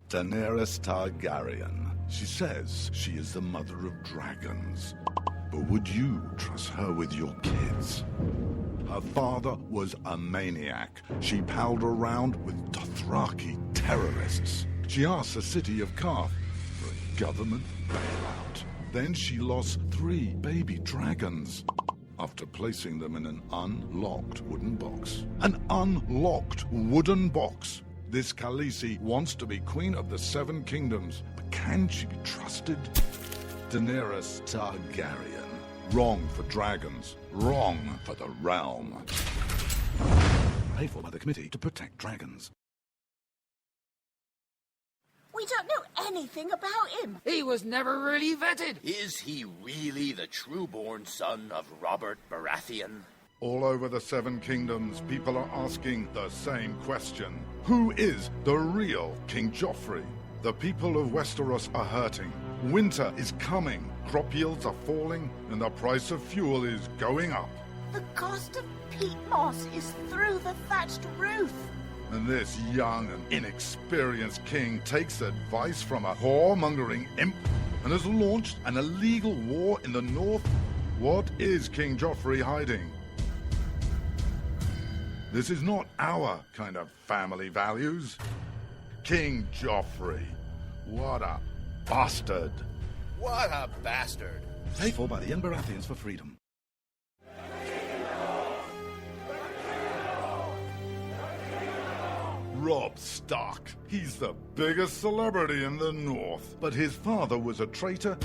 Daenerys Targaryen. She says she is the mother of dragons. But would you trust her with your kids? Her father was a maniac. She palled around with Dothraki terrorists. She asked the city of Karth for a government bailout. Then she lost 3 baby dragons after placing them in an unlocked wooden box. An unlocked wooden box. This Khaleesi wants to be queen of the 7 kingdoms, but can she be trusted? Daenerys Targaryen. Wrong for dragons. Wrong for the realm. Paid for by the Committee to Protect Dragons. We don't know anything about him. He was never really vetted. Is he really the true-born son of Robert Baratheon? All over the 7 kingdoms, people are asking the same question. Who is the real King Joffrey? The people of Westeros are hurting. Winter is coming. Crop yields are falling, and the price of fuel is going up. The cost of peat moss is through the thatched roof. And this young and inexperienced king takes advice from a whoremongering imp and has launched an illegal war in the north. What is King Joffrey hiding? This is not our kind of family values. King Joffrey. What a bastard. What a bastard. Paid for by the young Baratheons for freedom. Robb Stark. He's the biggest celebrity in the North. But his father was a traitor.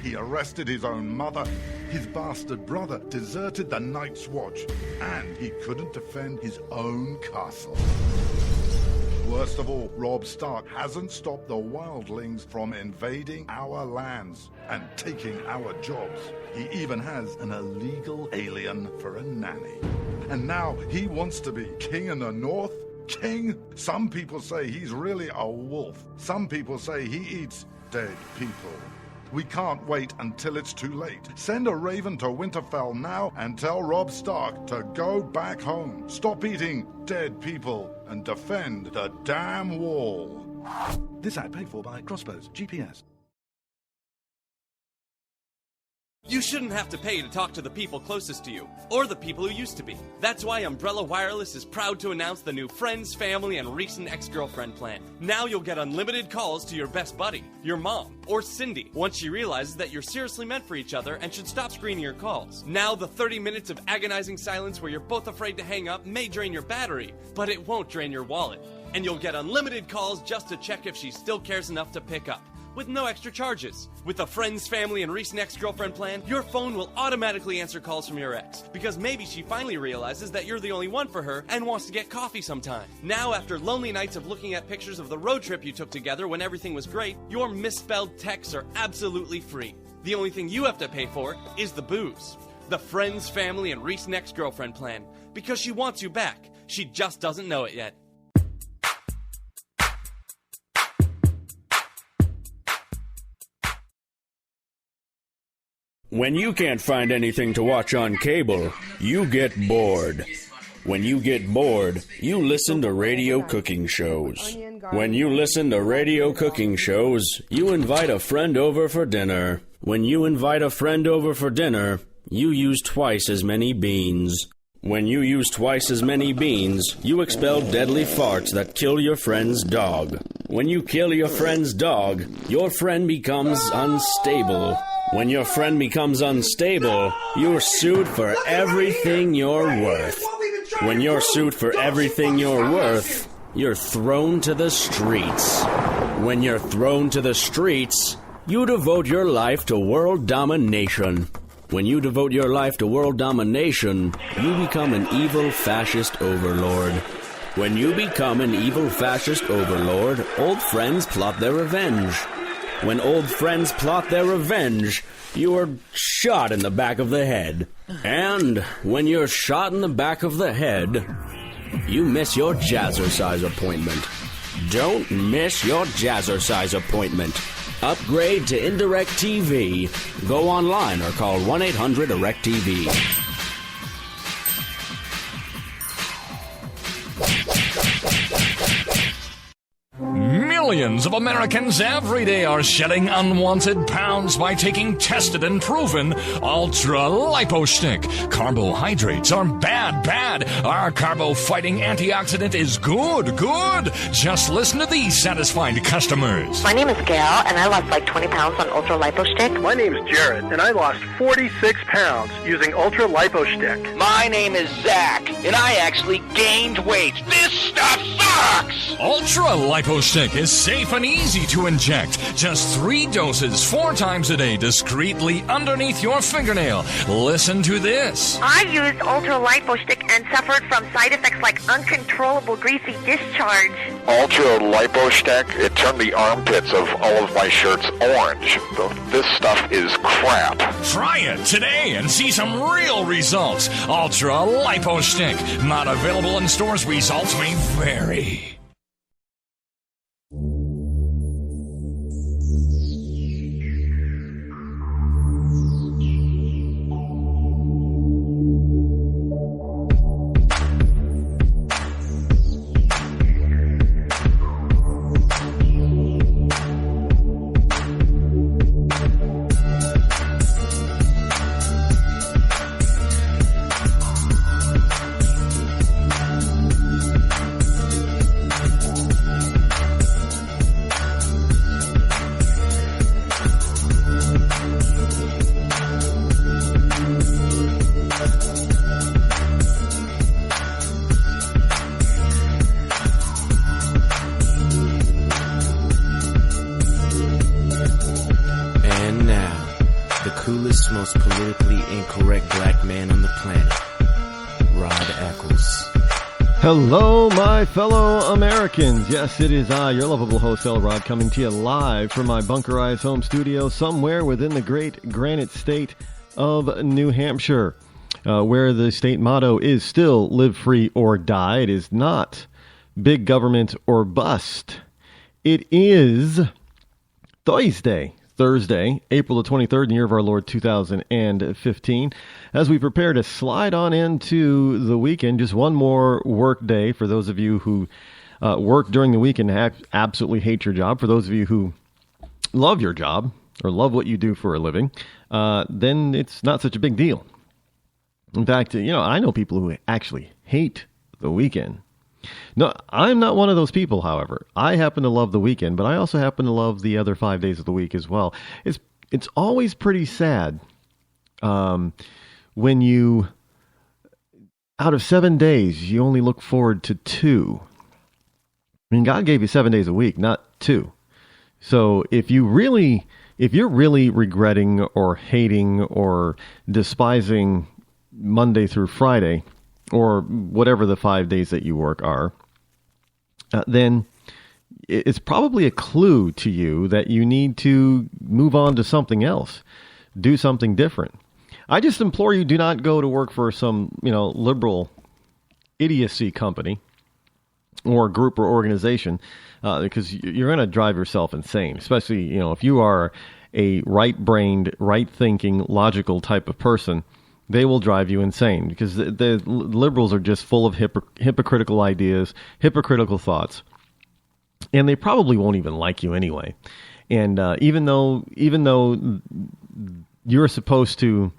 He arrested his own mother. His bastard brother deserted the Night's Watch. And he couldn't defend his own castle. Worst of all, Robb Stark hasn't stopped the wildlings from invading our lands and taking our jobs. He even has an illegal alien for a nanny. And now he wants to be king in the North? King? Some people say he's really a wolf. Some people say he eats dead people. We can't wait until it's too late. Send a raven to Winterfell now and tell Robb Stark to go back home. Stop eating dead people and defend the damn wall. This ad paid for by Crossbows GPS. You shouldn't have to pay to talk to the people closest to you, or the people who used to be. That's why Umbrella Wireless is proud to announce the new Friends, Family, and Recent Ex-Girlfriend plan. Now you'll get unlimited calls to your best buddy, your mom, or Cindy, once she realizes that you're seriously meant for each other and should stop screening your calls. Now the 30 minutes of agonizing silence where you're both afraid to hang up may drain your battery, but it won't drain your wallet. And you'll get unlimited calls just to check if she still cares enough to pick up, with no extra charges. With the Friends, Family, and Recent Ex-Girlfriend plan, your phone will automatically answer calls from your ex, because maybe she finally realizes that you're the only one for her and wants to get coffee sometime. Now, after lonely nights of looking at pictures of the road trip you took together when everything was great, your misspelled texts are absolutely free. The only thing you have to pay for is the booze. The Friends, Family, and Recent Ex-Girlfriend plan, because she wants you back. She just doesn't know it yet. When you can't find anything to watch on cable, you get bored. When you get bored, you listen to radio cooking shows. When you listen to radio cooking shows, you invite a friend over for dinner. When you invite a friend over for dinner, you use twice as many beans. When you use twice as many beans, you expel deadly farts that kill your friend's dog. When you kill your friend's dog, your friend becomes unstable. When your friend becomes unstable, you're sued for everything you're worth. When you're sued for everything you're worth, you're thrown to the streets. When you're thrown to the streets, you devote your life to world domination. When you devote your life to world domination, you become an evil fascist overlord. When you become an evil fascist overlord, old friends plot their revenge. When old friends plot their revenge, you are shot in the back of the head. And when you're shot in the back of the head, you miss your jazzercise appointment. Don't miss your jazzercise appointment. Upgrade to Indirect TV. Go online or call 1-800-DIRECT-TV. Millions of Americans every day are shedding unwanted pounds by taking tested and proven Ultra Lipo Stick. Carbohydrates are bad, bad. Our carbo-fighting antioxidant is good, good. Just listen to these satisfied customers. My name is Gail, and I lost like 20 pounds on Ultra Lipo Stick. My name is Jared, and I lost 46 pounds using Ultra Lipo Stick. My name is Zach, and I actually gained weight. This stuff sucks! Ultra Lipo Stick is safe and easy to inject. Just 3 doses 4 times a day discreetly underneath your fingernail. Listen to this. I used Ultra Lipo Stick and suffered from side effects like uncontrollable greasy discharge. Ultra Lipo Stick, it turned the armpits of all of my shirts orange. This stuff is crap. Try it today and see some real results. Ultra Lipo Stick. Not available in stores. Results may vary. Most politically incorrect black man on the planet, Rod Eccles. Hello, my fellow Americans. Yes, it is I, your lovable host, El Rod, coming to you live from my bunkerized home studio somewhere within the great granite state of New Hampshire, where the state motto is still live free or die. It is not big government or bust. It is Thursday, April the 23rd, in the year of our Lord 2015, as we prepare to slide on into the weekend. Just one more work day for those of you who work during the week and absolutely hate your job. For those of you who love your job or love what you do for a living, then it's not such a big deal. In fact, I know people who actually hate the weekend. No, I'm not one of those people, however. I happen to love the weekend, but I also happen to love the other 5 days of the week as well. It's always pretty sad when you, out of 7 days, you only look forward to 2. I mean, God gave you 7 days a week, not 2. So if you're really regretting or hating or despising Monday through Friday, or whatever the 5 days that you work are, then it's probably a clue to you that you need to move on to something else, do something different. I just implore you, do not go to work for some, liberal idiocy company or group or organization, because you're going to drive yourself insane, especially, if you are a right-brained, right-thinking, logical type of person. They will drive you insane because the liberals are just full of hypocritical ideas, hypocritical thoughts, and they probably won't even like you anyway. And even though you're supposed to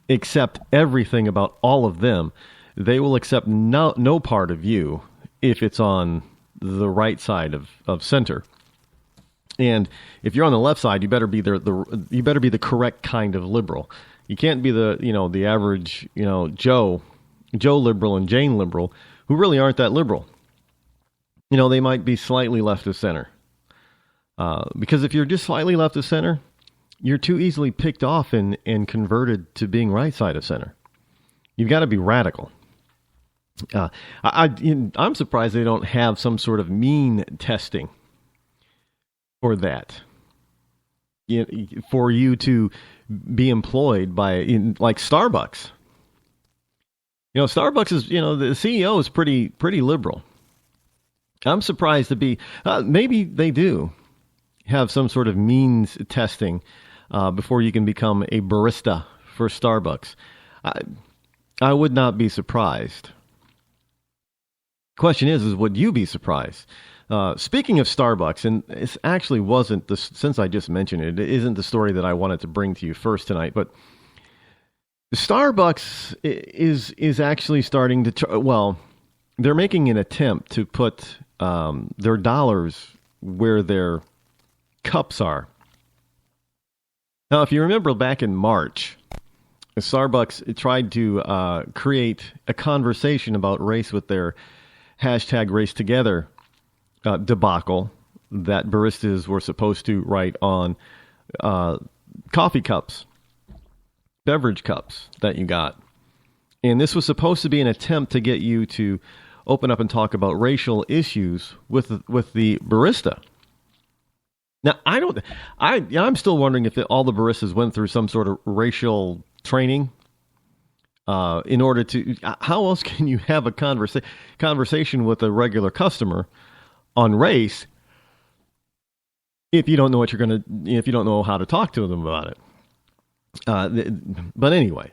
accept everything about all of them, they will accept no part of you if it's on the right side of center. And if you're on the left side, you better be the correct kind of liberal. You can't be the average, Joe liberal and Jane liberal who really aren't that liberal. They might be slightly left of center. Because if you're just slightly left of center, you're too easily picked off and converted to being right side of center. You've got to be radical. I'm surprised they don't have some sort of mean testing for that. For you to be employed by, like Starbucks. Starbucks is, the CEO is pretty liberal. I'm surprised to be, maybe they do have some sort of means testing before you can become a barista for Starbucks. I would not be surprised. Question is would you be surprised? Speaking of Starbucks, and it actually wasn't since I just mentioned it, it isn't the story that I wanted to bring to you first tonight, but Starbucks is actually starting to, they're making an attempt to put their dollars where their cups are. Now, if you remember back in March, Starbucks tried to create a conversation about race with their hashtag Race Together debacle that baristas were supposed to write on coffee cups, beverage cups that you got. And this was supposed to be an attempt to get you to open up and talk about racial issues with the barista. Now, I'm still wondering if all the baristas went through some sort of racial training in order to, how else can you have a conversation with a regular customer on race if you don't know if you don't know how to talk to them about it. But anyway,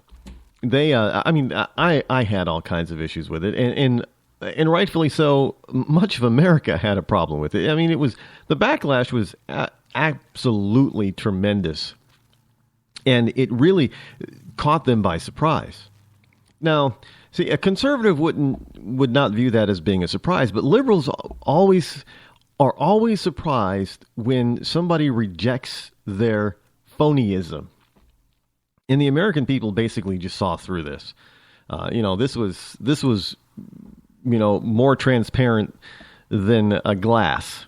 I had all kinds of issues with it, and rightfully so. Much of America had a problem with it. I mean, the backlash was absolutely tremendous, and it really caught them by surprise. Now, see, a conservative would not view that as being a surprise, but liberals are always surprised when somebody rejects their phonyism. And the American people basically just saw through this. This was more transparent than a glass.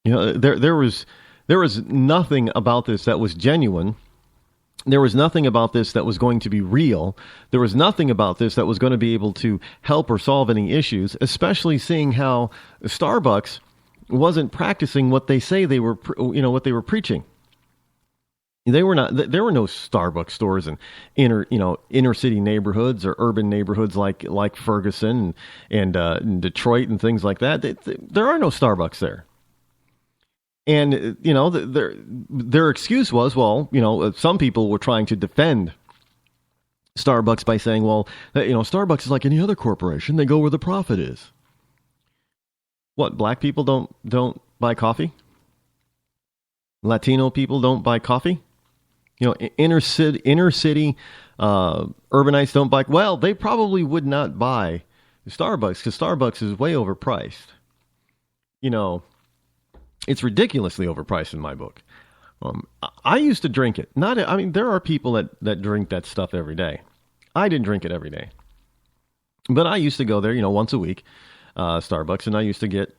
There was nothing about this that was genuine. There was nothing about this that was going to be real. There was nothing about this that was going to be able to help or solve any issues, especially seeing how Starbucks wasn't practicing what they say they were, what they were preaching. They were not. There were no Starbucks stores in inner city neighborhoods or urban neighborhoods like Ferguson and Detroit and things like that. There are no Starbucks there. And, their excuse was, some people were trying to defend Starbucks by saying, Starbucks is like any other corporation. They go where the profit is. What, black people don't buy coffee? Latino people don't buy coffee? Inner city urbanites don't buy. Well, they probably would not buy Starbucks because Starbucks is way overpriced. It's ridiculously overpriced in my book. I used to drink it. There are people that drink that stuff every day. I didn't drink it every day. But I used to go there, once a week, Starbucks, and I used to get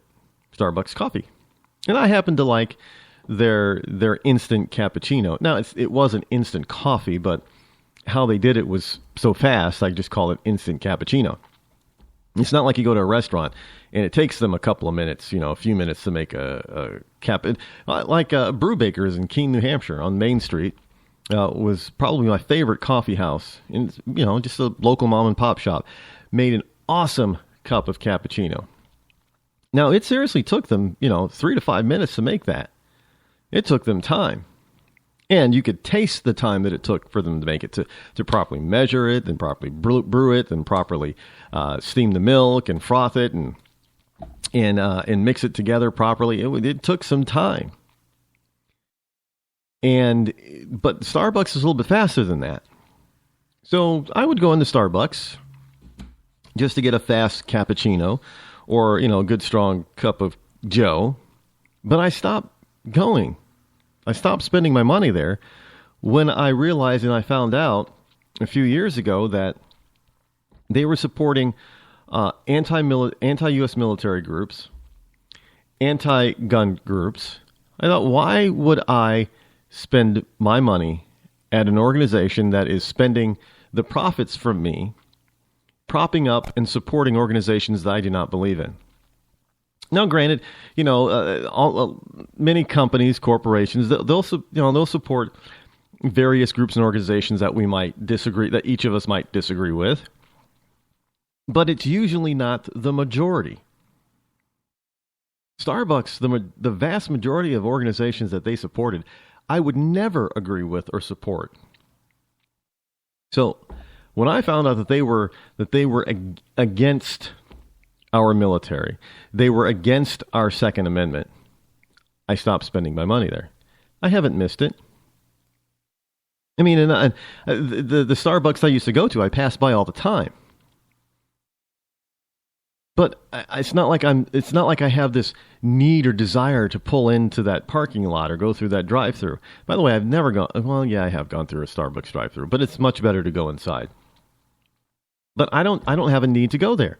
Starbucks coffee. And I happened to like their instant cappuccino. Now, it wasn't instant coffee, but how they did it was so fast, I just call it instant cappuccino. It's not like you go to a restaurant and it takes them a couple of minutes, a few minutes to make a cap. Like Brewbakers in Keene, New Hampshire on Main Street was probably my favorite coffee house. And, just a local mom and pop shop. Made an awesome cup of cappuccino. Now, it seriously took them, 3 to 5 minutes to make that. It took them time. And you could taste the time that it took for them to make it, to properly measure it, and properly brew it, and properly steam the milk and froth it and mix it together properly. It took some time. But Starbucks is a little bit faster than that. So I would go into Starbucks just to get a fast cappuccino or, a good strong cup of Joe. But I stopped going. I stopped spending my money there when I realized and I found out a few years ago that they were supporting anti-U.S. military groups, anti-gun groups. I thought, why would I spend my money at an organization that is spending the profits from me, propping up and supporting organizations that I do not believe in? Now, granted, many companies, corporations, they'll support various groups and organizations that we might disagree, that each of us might disagree with, but it's usually not the majority. Starbucks, the vast majority of organizations that they supported, I would never agree with or support. So, when I found out that they were against our military. They were against our Second Amendment. I stopped spending my money there. I haven't missed it. I mean, the Starbucks I used to go to, I pass by all the time. But it's not like I have this need or desire to pull into that parking lot or go through that drive-through. By the way, I've never gone. Well, yeah, I have gone through a Starbucks drive-through, but it's much better to go inside. But I don't have a need to go there,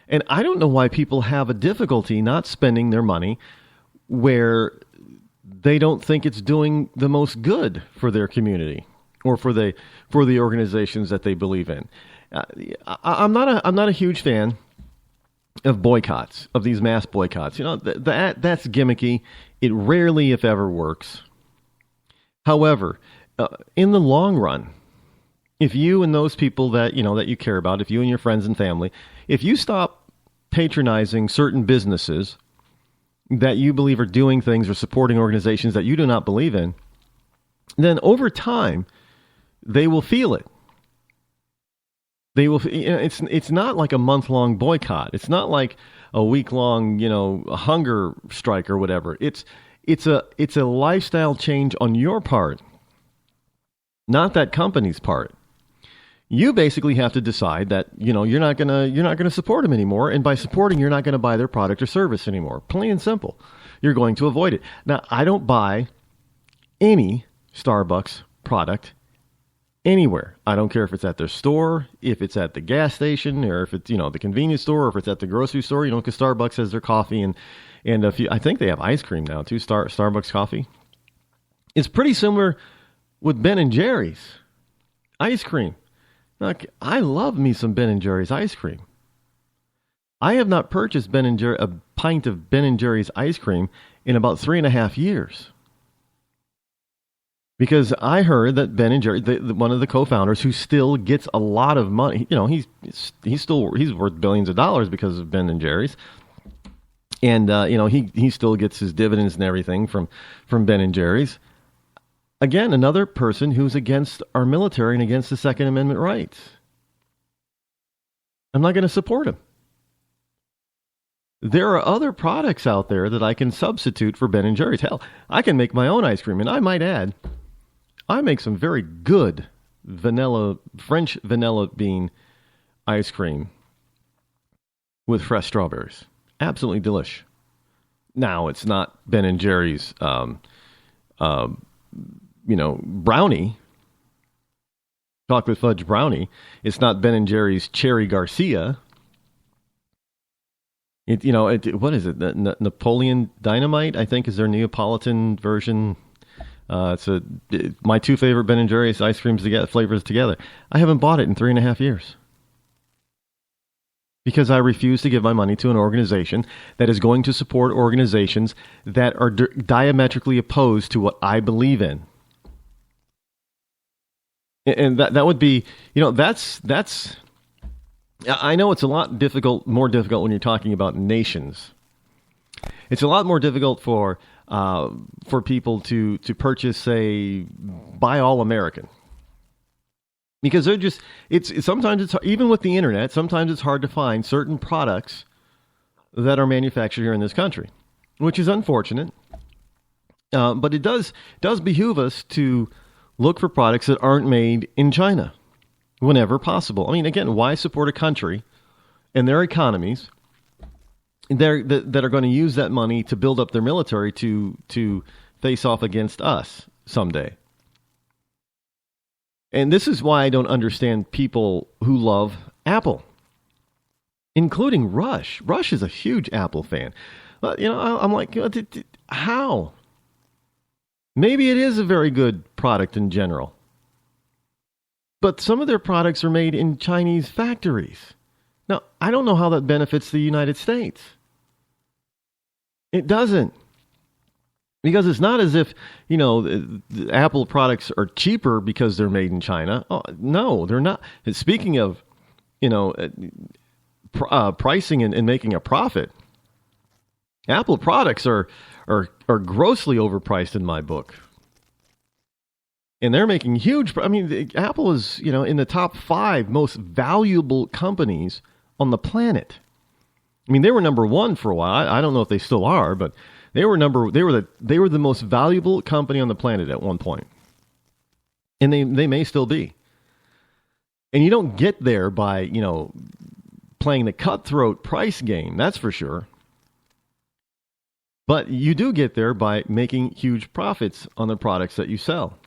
and I don't know why people have a difficulty not spending their money where they don't think it's doing the most good for their community or for the organizations that they believe in. I'm not a huge fan of boycotts, of these mass boycotts. You know, that's gimmicky. It rarely, if ever, works. However, in the long run, if you and those people that you care about, if you and your friends and family, if you stop patronizing certain businesses that you believe are doing things or supporting organizations that you do not believe in, then over time, they will feel it. They will. It's not like a month-long boycott. It's not like a week-long, hunger strike or whatever. It's a lifestyle change on your part, not that company's part. You basically have to decide that you're not gonna support them anymore, and by supporting, you're not going to buy their product or service anymore. Plain and simple. You're going to avoid it. Now, I don't buy any Starbucks product anywhere. I don't care if it's at their store, if it's at the gas station, or if it's, the convenience store, or if it's at the grocery store, because Starbucks has their coffee and I think they have ice cream now too, Starbucks coffee. It's pretty similar with Ben & Jerry's ice cream. Look, I love me some Ben & Jerry's ice cream. I have not purchased a pint of Ben & Jerry's ice cream in about 3.5 years. Because I heard that Ben & Jerry, one of the co-founders, who still gets a lot of money, he's worth billions of dollars because of Ben & Jerry's, and he still gets his dividends and everything from Ben & Jerry's. Again, another person who's against our military and against the Second Amendment rights. I'm not going to support him. There are other products out there that I can substitute for Ben & Jerry's. Hell, I can make my own ice cream, and I might add, I make some very good French vanilla bean ice cream with fresh strawberries. Absolutely delish. Now, it's not Ben & Jerry's, brownie, chocolate fudge brownie. It's not Ben & Jerry's Cherry Garcia. What is it? Napoleon Dynamite, I think, is their Neapolitan version. It's my two favorite Ben & Jerry's ice creams flavors together. I haven't bought it in 3.5 years because I refuse to give my money to an organization that is going to support organizations that are diametrically opposed to what I believe in. And that would be, that's. I know it's a lot more difficult when you're talking about nations. It's a lot more difficult for people to purchase, say, buy all American, because sometimes it's even with the internet. Sometimes it's hard to find certain products that are manufactured here in this country, which is unfortunate. But it does behoove us to look for products that aren't made in China whenever possible. I mean, again, why support a country and their economies that are going to use that money to build up their military to face off against us someday? And this is why I don't understand people who love Apple, including Rush. Rush is a huge Apple fan. I'm like, how? Maybe it is a very good product in general, but some of their products are made in Chinese factories. Now, I don't know how that benefits the United States. It doesn't. Because it's not as if, the Apple products are cheaper because they're made in China. Oh, no, they're not. Speaking of, pricing and making a profit, Apple products are grossly overpriced in my book. And they're making huge. Apple is, in the top 5 most valuable companies on the planet. I mean, they were number one for a while. I don't know if they still are, but they were the most valuable company on the planet at one point. And they may still be. And you don't get there by, playing the cutthroat price game, that's for sure. But you do get there by making huge profits on the products that you sell.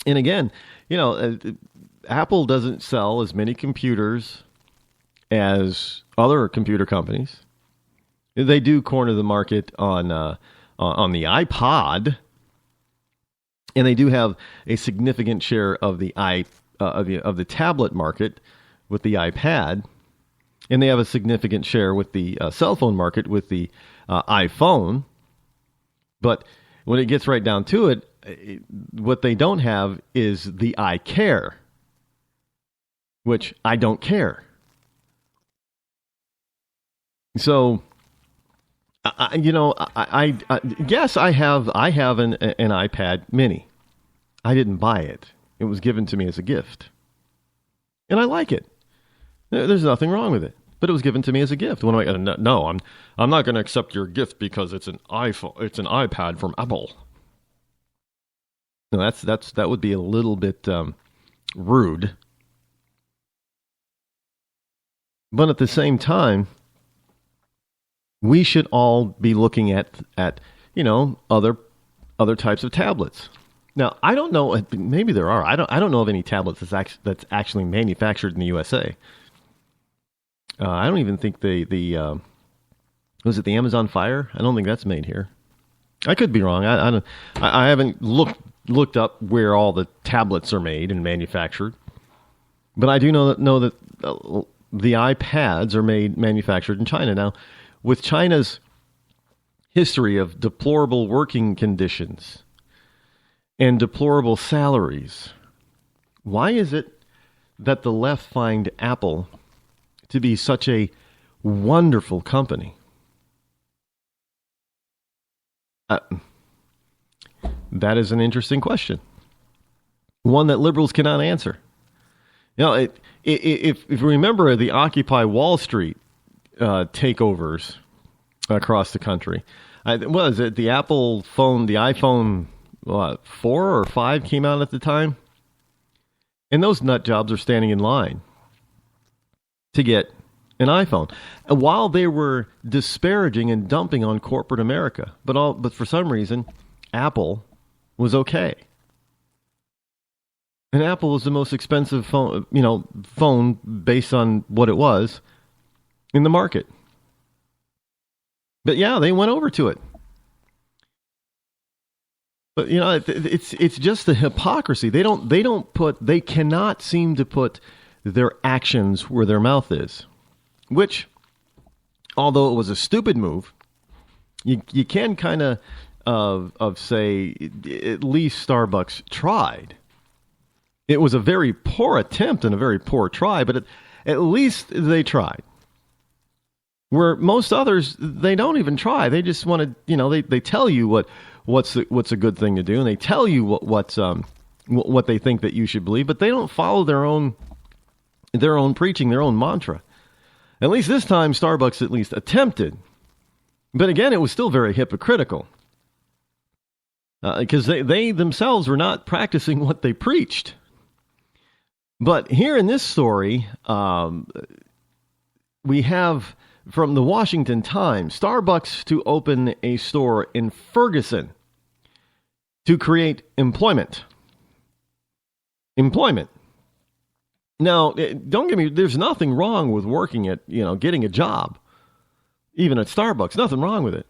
And again, Apple doesn't sell as many computers as other computer companies. They do corner the market on the iPod, and they do have a significant share of the of the tablet market with the iPad, and they have a significant share with the cell phone market with the iPhone. But when it gets right down to it, what they don't have is the iCare, which I don't care. So, yes, I have an iPad Mini. I didn't buy it. It was given to me as a gift, and I like it. There's nothing wrong with it, but it was given to me as a gift. What am I going to? No, I'm not going to accept your gift because it's an iPhone. It's an iPad from Apple. No, that would be a little bit rude, but at the same time, we should all be looking at other types of tablets. Now, I don't know. Maybe there are. I don't know of any tablets that's actually manufactured in the USA. I don't even think was it the Amazon Fire? I don't think that's made here. I could be wrong. I haven't looked up where all the tablets are made and manufactured, but I do know that the iPads are manufactured in China. Now, with China's history of deplorable working conditions and deplorable salaries, why is it that the left find Apple to be such a wonderful company? That is an interesting question. One that liberals cannot answer. If you remember the Occupy Wall Street takeovers across the country, what is it? The Apple phone, the iPhone 4 or 5 came out at the time, and those nut jobs are standing in line to get an iPhone, and while they were disparaging and dumping on corporate America, but for some reason, Apple was okay. And Apple was the most expensive phone based on what it was in the market. But yeah, they went over to it. But it's just the hypocrisy. They cannot seem to put their actions where their mouth is. Which, although it was a stupid move, you can kind of say at least Starbucks tried. It was a very poor attempt and a very poor try, but at least they tried. Where most others, they don't even try. They just want to, they tell you what's a good thing to do, and they tell you what they think that you should believe, but they don't follow their own preaching, their own mantra. At least this time, Starbucks at least attempted. But again, it was still very hypocritical. Because they themselves were not practicing what they preached. But here in this story, we have from the Washington Times, Starbucks to open a store in Ferguson to create employment. Now, don't get me, there's nothing wrong with working at, getting a job, even at Starbucks. Nothing wrong with it.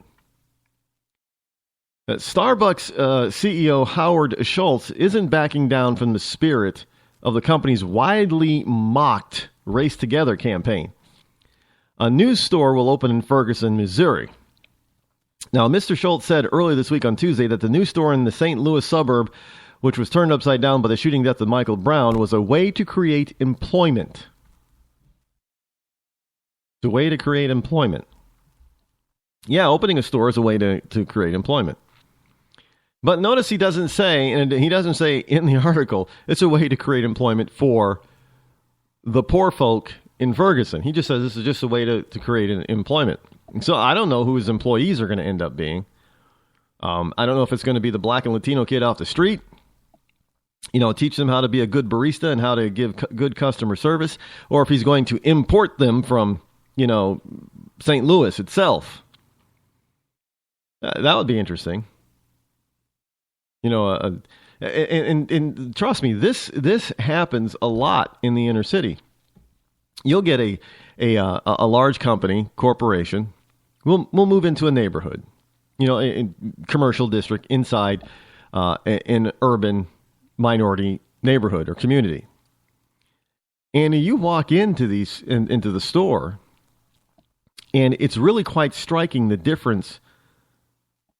Starbucks CEO Howard Schultz isn't backing down from the spirit of the company's widely mocked Race Together campaign. A new store will open in Ferguson, Missouri. Now, Mr. Schultz said earlier this week on Tuesday that the new store in the St. Louis suburb, which was turned upside down by the shooting death of Michael Brown, was a way to create employment. It's a way to create employment. Yeah, opening a store is a way to create employment. But notice he doesn't say, and he doesn't say in the article, it's a way to create employment for the poor folk in Ferguson. He just says this is just a way to create an employment. So I don't know who his employees are going to end up being. I don't know if it's going to be the black and Latino kid off the street. Teach them how to be a good barista and how to give good customer service, or if he's going to import them from, St. Louis itself. That would be interesting. And trust me, this happens a lot in the inner city. You'll get a large corporation. We'll move into a neighborhood, a commercial district inside an urban minority neighborhood or community. And you walk into the store, and it's really quite striking the difference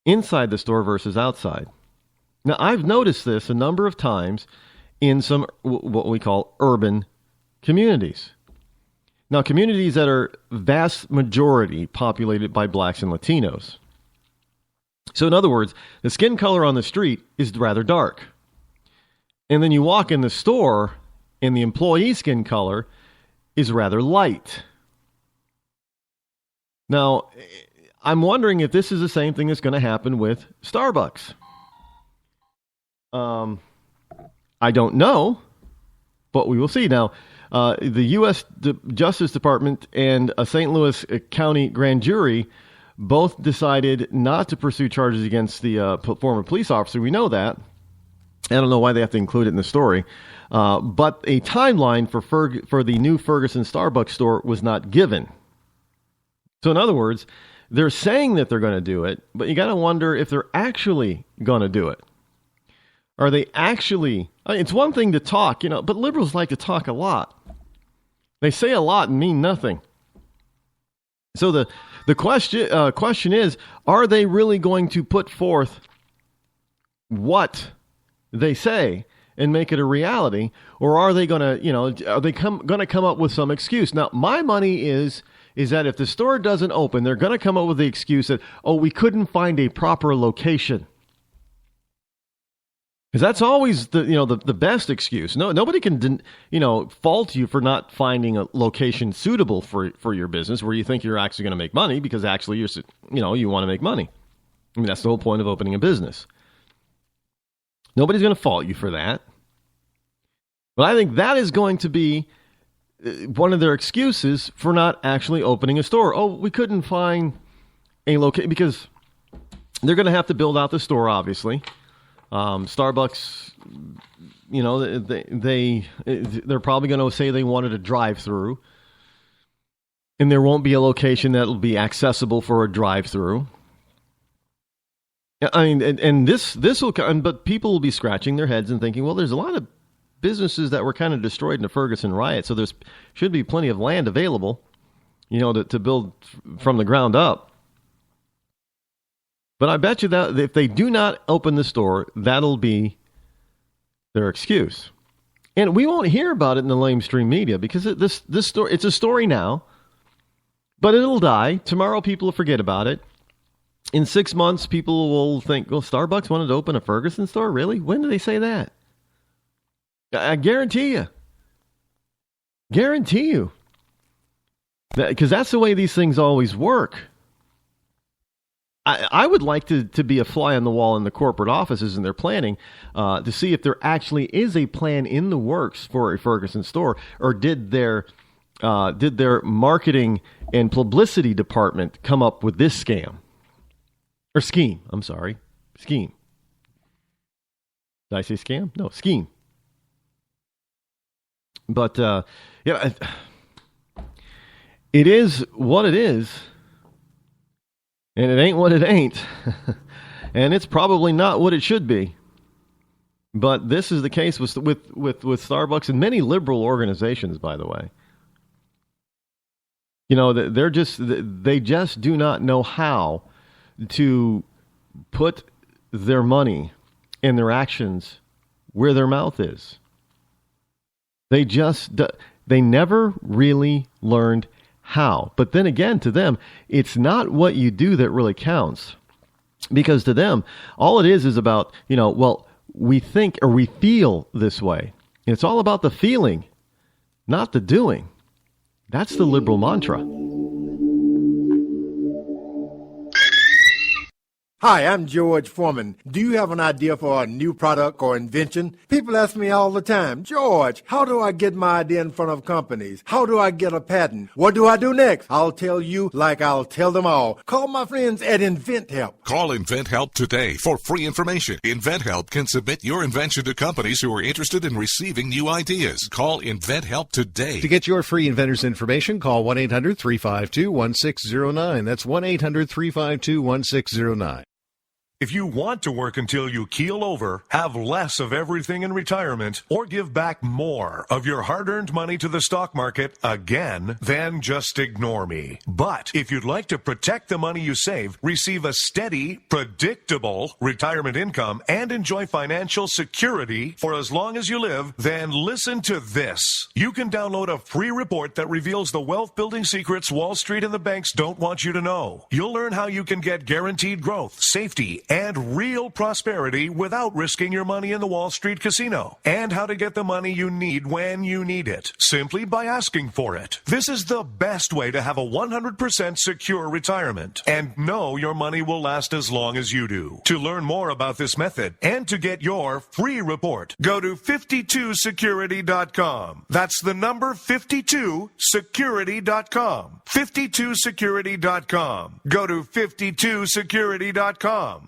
inside the store versus outside. Now, I've noticed this a number of times in some what we call urban communities. Now, communities that are vast majority populated by blacks and Latinos. So, in other words, the skin color on the street is rather dark. And then you walk in the store, and the employee skin color is rather light. Now, I'm wondering if this is the same thing that's going to happen with Starbucks. I don't know, but we will see. Now, the U.S. Justice Department and a St. Louis County grand jury both decided not to pursue charges against the former police officer. We know that. I don't know why they have to include it in the story. But a timeline for the new Ferguson Starbucks store was not given. So in other words, they're saying that they're going to do it, but you got to wonder if they're actually going to do it. Are they actually... it's one thing to talk, but liberals like to talk a lot. They say a lot and mean nothing. So the question is, are they really going to put forth what they say and make it a reality, or are they going to, are they going to come up with some excuse? Now, my money is that if the store doesn't open, they're going to come up with the excuse that, we couldn't find a proper location. Because that's always the best excuse. No, nobody can fault you for not finding a location suitable for your business where you think you're actually going to make money, because actually you want to make money. I mean, that's the whole point of opening a business. Nobody's going to fault you for that. But I think that is going to be one of their excuses for not actually opening a store. We couldn't find a location, because they're going to have to build out the store, obviously. Starbucks, they're probably going to say they wanted a drive-through, and there won't be a location that will be accessible for a drive-through. I mean, and this will come, but people will be scratching their heads and thinking, well, there's a lot of businesses that were kind of destroyed in the Ferguson riot, so there's should be plenty of land available, to build from the ground up. But I bet you that if they do not open the store, that'll be their excuse. And we won't hear about it in the mainstream media, because this story, it's a story now, but it'll die. Tomorrow people will forget about it. In 6 months, people will think, well, Starbucks wanted to open a Ferguson store? Really? When did they say that? I guarantee you. Guarantee you. Because that's the way these things always work. I would like to be a fly on the wall in the corporate offices and their planning to see if there actually is a plan in the works for a Ferguson store, or did their marketing and publicity department come up with this scam or scheme? I'm sorry, scheme. Did I say scam? No, scheme. But it is what it is. And it ain't what it ain't. And it's probably not what it should be. But this is the case with Starbucks and many liberal organizations, by the way. They just do not know how to put their money and their actions where their mouth is. They never really learned how. But then again, to them, it's not what you do that really counts. Because to them, all it is about, we think or we feel this way. And it's all about the feeling, not the doing. That's the liberal mantra. Hi, I'm George Foreman. Do you have an idea for a new product or invention? People ask me all the time, George, how do I get my idea in front of companies? How do I get a patent? What do I do next? I'll tell you like I'll tell them all. Call my friends at InventHelp. Call InventHelp today for free information. InventHelp can submit your invention to companies who are interested in receiving new ideas. Call InventHelp today. To get your free inventor's information, call 1-800-352-1609. That's 1-800-352-1609. If you want to work until you keel over, have less of everything in retirement, or give back more of your hard-earned money to the stock market again, then just ignore me. But if you'd like to protect the money you save, receive a steady, predictable retirement income, and enjoy financial security for as long as you live, then listen to this. You can download a free report that reveals the wealth-building secrets Wall Street and the banks don't want you to know. You'll learn how you can get guaranteed growth, safety, and real prosperity without risking your money in the Wall Street casino, and how to get the money you need when you need it, simply by asking for it. This is the best way to have a 100% secure retirement, and know your money will last as long as you do. To learn more about this method, and to get your free report, go to 52security.com. That's the number 52security.com. 52security.com. Go to 52security.com.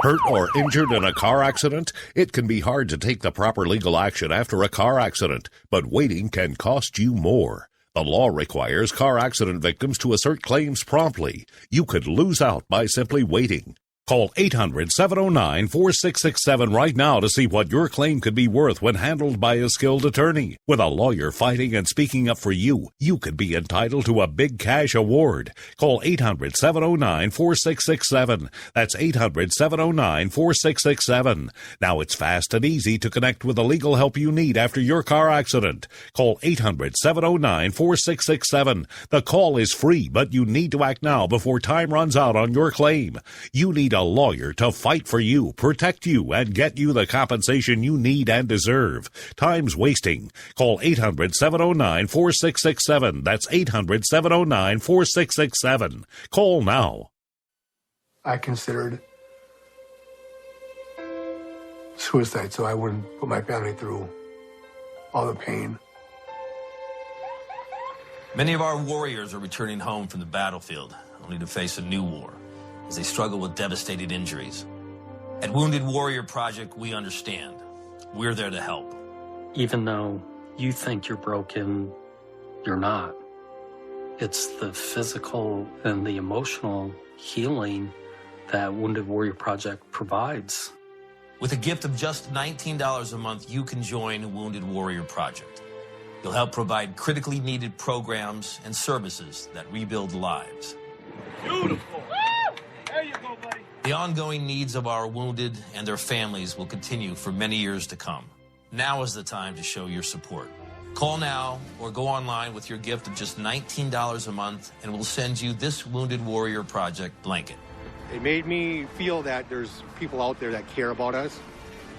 Hurt or injured in a car accident? It can be hard to take the proper legal action after a car accident, but waiting can cost you more. The law requires car accident victims to assert claims promptly. You could lose out by simply waiting. Call 800-709-4667 right now to see what your claim could be worth when handled by a skilled attorney. With a lawyer fighting and speaking up for you, you could be entitled to a big cash award. Call 800-709-4667. That's 800-709-4667. Now it's fast and easy to connect with the legal help you need after your car accident. Call 800-709-4667. The call is free, but you need to act now before time runs out on your claim. You need a lawyer to fight for you, protect you, and get you the compensation you need and deserve. Time's wasting. Call 800-709-4667. That's 800-709-4667. Call now. I considered suicide so I wouldn't put my family through all the pain. Many of our warriors are returning home from the battlefield, only to face a new war as they struggle with devastating injuries. At Wounded Warrior Project, we understand. We're there to help. Even though you think you're broken, you're not. It's the physical and the emotional healing that Wounded Warrior Project provides. With a gift of just $19 a month, you can join Wounded Warrior Project. You'll help provide critically needed programs and services that rebuild lives. Beautiful. There you go, buddy. The ongoing needs of our wounded and their families will continue for many years to come. Now is the time to show your support. Call now or go online with your gift of just $19 a month, and we'll send you this Wounded Warrior Project blanket. It made me feel that there's people out there that care about us.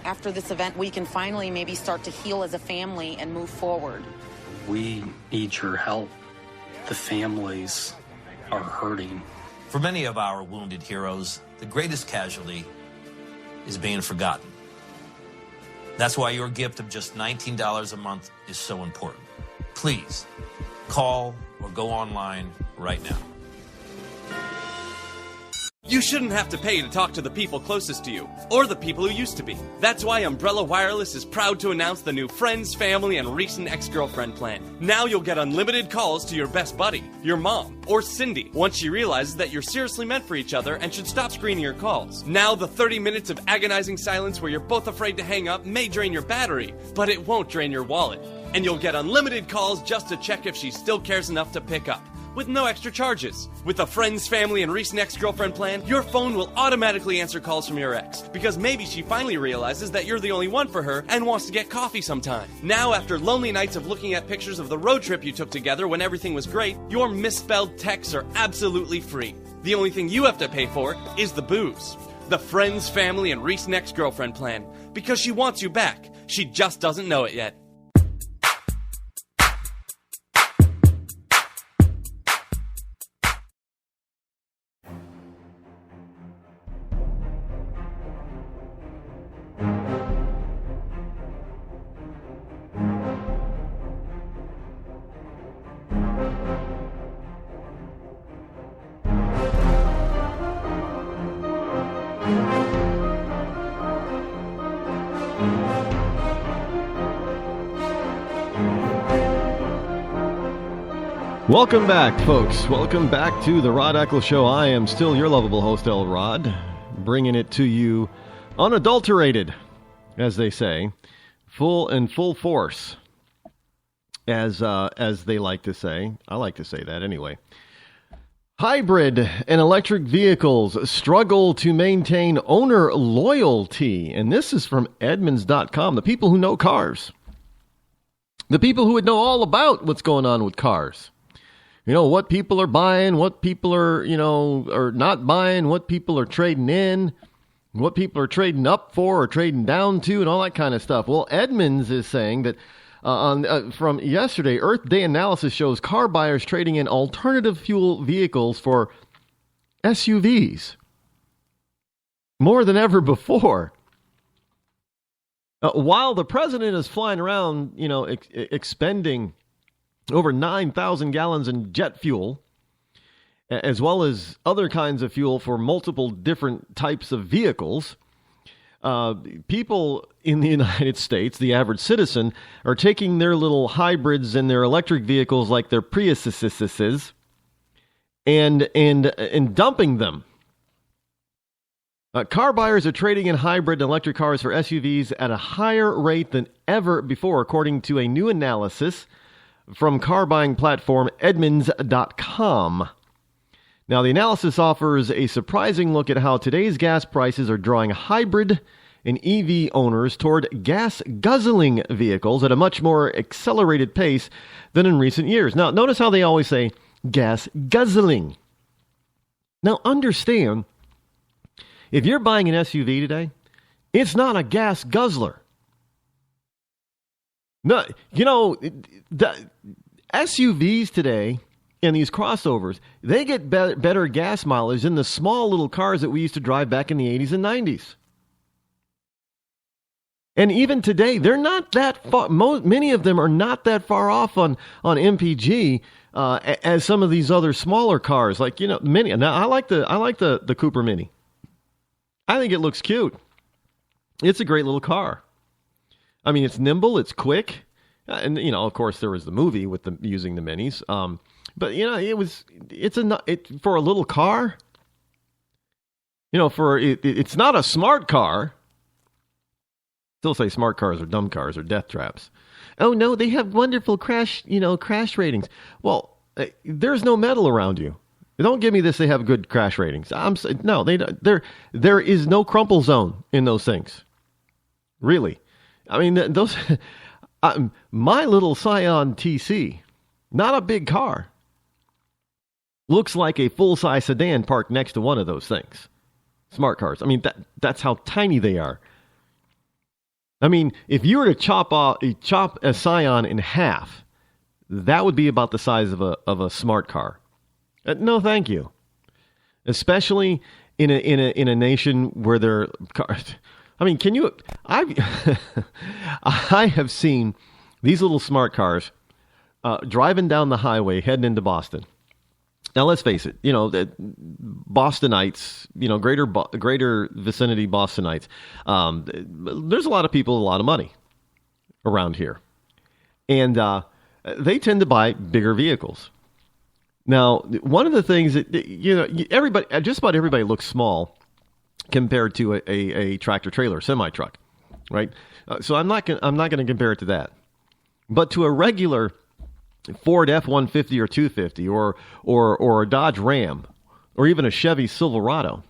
After this event, we can finally maybe start to heal as a family and move forward. We need your help. The families are hurting. For many of our wounded heroes, the greatest casualty is being forgotten. That's why your gift of just $19 a month is so important. Please, call or go online right now. You shouldn't have to pay to talk to the people closest to you, or the people who used to be. That's why Umbrella Wireless is proud to announce the new Friends, Family, and Recent Ex-Girlfriend plan. Now you'll get unlimited calls to your best buddy, your mom, or Cindy, once she realizes that you're seriously meant for each other and should stop screening your calls. Now the 30 minutes of agonizing silence where you're both afraid to hang up may drain your battery, but it won't drain your wallet. And you'll get unlimited calls just to check if she still cares enough to pick up, with no extra charges. With the Friends, Family, and Recent Ex-Girlfriend plan, your phone will automatically answer calls from your ex, because maybe she finally realizes that you're the only one for her and wants to get coffee sometime. Now, after lonely nights of looking at pictures of the road trip you took together when everything was great, your misspelled texts are absolutely free. The only thing you have to pay for is the booze. The Friends, Family, and Recent Ex-Girlfriend plan, because she wants you back. She just doesn't know it yet. Welcome back, folks. Welcome back to the Rod Eccles Show. I am still your lovable host, El Rod, bringing it to you unadulterated, as they say, full force, as they like to say. I like to say that anyway. Hybrid and electric vehicles struggle to maintain owner loyalty, and this is from Edmunds.com. The people who know cars, the people who would know all about what's going on with cars. You know, what people are buying, what people are, are not buying, what people are trading in, what people are trading up for or trading down to, and all that kind of stuff. Well, Edmunds is saying that from yesterday, Earth Day analysis shows car buyers trading in alternative fuel vehicles for SUVs more than ever before. While the president is flying around, expending over 9,000 gallons in jet fuel, as well as other kinds of fuel for multiple different types of vehicles, people in the United States, the average citizen, are taking their little hybrids and their electric vehicles like their Priuses and dumping them. Car buyers are trading in hybrid and electric cars for SUVs at a higher rate than ever before, according to a new analysis from car buying platform Edmunds.com. Now, the analysis offers a surprising look at how today's gas prices are drawing hybrid and EV owners toward gas-guzzling vehicles at a much more accelerated pace than in recent years. Now, notice how they always say gas-guzzling. Now, understand, if you're buying an SUV today, it's not a gas guzzler. No, the SUVs today and these crossovers, they get better gas mileage than the small little cars that we used to drive back in the 80s and 90s. And even today, they're not that far. Many of them are not that far off on MPG as some of these other smaller cars, like Mini. Now, I like the Cooper Mini. I think it looks cute. It's a great little car. I mean, it's nimble, it's quick, and of course, there was the movie with using the minis. But it's for a little car. It's not a smart car. Still say smart cars are dumb cars or death traps. Oh no, they have wonderful crash ratings. Well, there's no metal around you. Don't give me this. They have good crash ratings. No, they don't. There is no crumple zone in those things. Really. I mean, those. My little Scion TC, not a big car, looks like a full-size sedan parked next to one of those things. Smart cars. I mean, that's how tiny they are. I mean, if you were to chop a Scion in half, that would be about the size of a smart car. No, thank you. Especially in a nation where there are cars. I mean, I have seen these little smart cars driving down the highway heading into Boston. Now, let's face it, Bostonites, greater vicinity Bostonites, there's a lot of people with a lot of money around here. And they tend to buy bigger vehicles. Now, one of the things that, just about everybody looks small compared to a tractor trailer, semi-truck, right? So I'm not going to compare it to that. But to a regular Ford F-150 or 250 or a Dodge Ram or even a Chevy Silverado,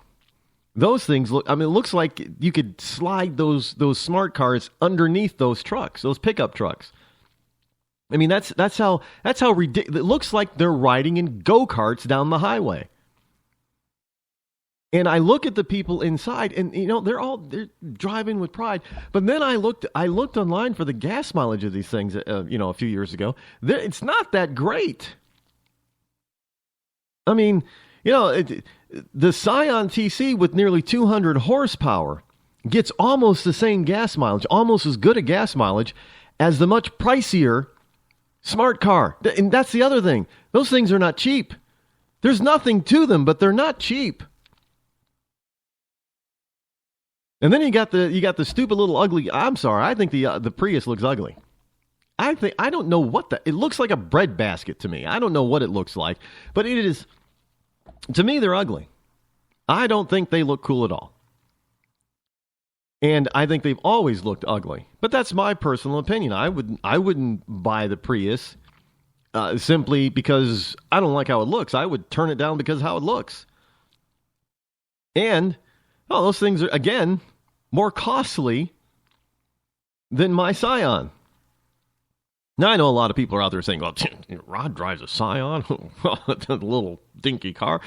those things look, I mean, it looks like you could slide those smart cars underneath those trucks, those pickup trucks. I mean, that's how ridiculous. It looks like they're riding in go-karts down the highway. And I look at the people inside, and they're driving with pride. But then I looked online for the gas mileage of these things, a few years ago. It's not that great. I mean, the Scion TC with nearly 200 horsepower gets almost the same gas mileage, almost as good a gas mileage as the much pricier smart car. And that's the other thing. Those things are not cheap. There's nothing to them, but they're not cheap. And then you got the stupid little ugly. I'm sorry, I think the Prius looks ugly. I don't know it looks like a bread basket to me. I don't know what it looks like, but it is, to me, they're ugly. I don't think they look cool at all. And I think they've always looked ugly. But that's my personal opinion. I wouldn't buy the Prius simply because I don't like how it looks. I would turn it down because of how it looks. And those things are, again, more costly than my Scion. Now, I know a lot of people are out there saying, well, Rod drives a Scion, a little dinky car,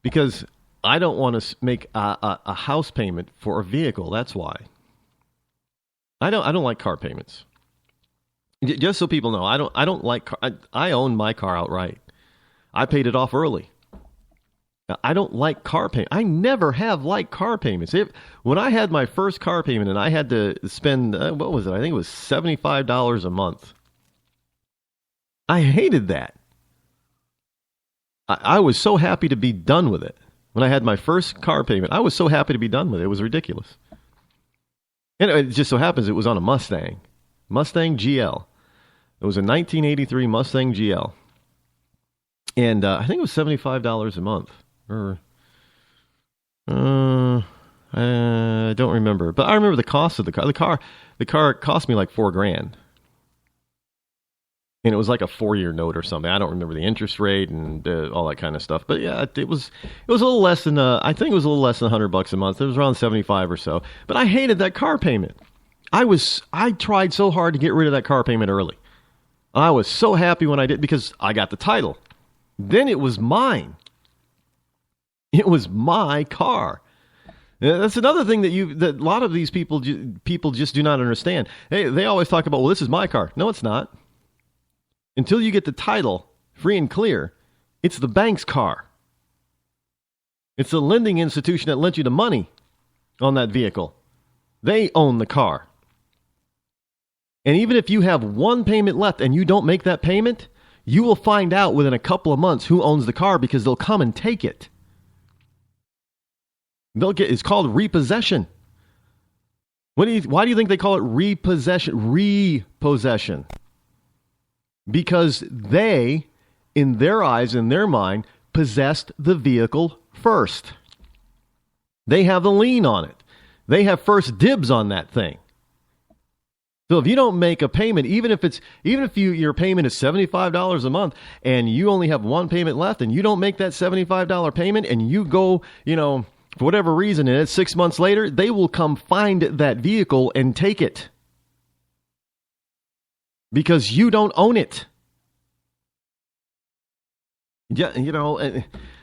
because I don't want to make a house payment for a vehicle. That's why. I don't like car payments. Just so people know, I don't like car. I own my car outright. I paid it off early. I don't like car payments. I never have liked car payments. When I had my first car payment and I had to spend, what was it? I think it was $75 a month. I hated that. I was so happy to be done with it. When I had my first car payment, I was so happy to be done with it. It was ridiculous. And it just so happens it was on a Mustang GL. It was a 1983 Mustang GL. And I think it was $75 a month. I don't remember, but I remember the cost of the car. The car cost me like $4,000, and it was like a 4-year note or something. I don't remember the interest rate and all that kind of stuff. But yeah, it was a little less than I think it was a little less than $100 a month. It was around 75 or so. But I hated that car payment. I tried so hard to get rid of that car payment early. I was so happy when I did because I got the title. Then it was mine. It was my car. That's another thing that a lot of these people just do not understand. They always talk about, well, this is my car. No, it's not. Until you get the title free and clear, it's the bank's car. It's the lending institution that lent you the money on that vehicle. They own the car. And even if you have one payment left and you don't make that payment, you will find out within a couple of months who owns the car because they'll come and take it. It's called repossession. Why do you think they call it repossession? Repossession. Because they, in their eyes, in their mind, possessed the vehicle first. They have the lien on it. They have first dibs on that thing. So if you don't make a payment, even if your payment is $75 a month and you only have one payment left and you don't make that $75 payment and you go, for whatever reason, and it's 6 months later, they will come find that vehicle and take it. Because you don't own it. Yeah,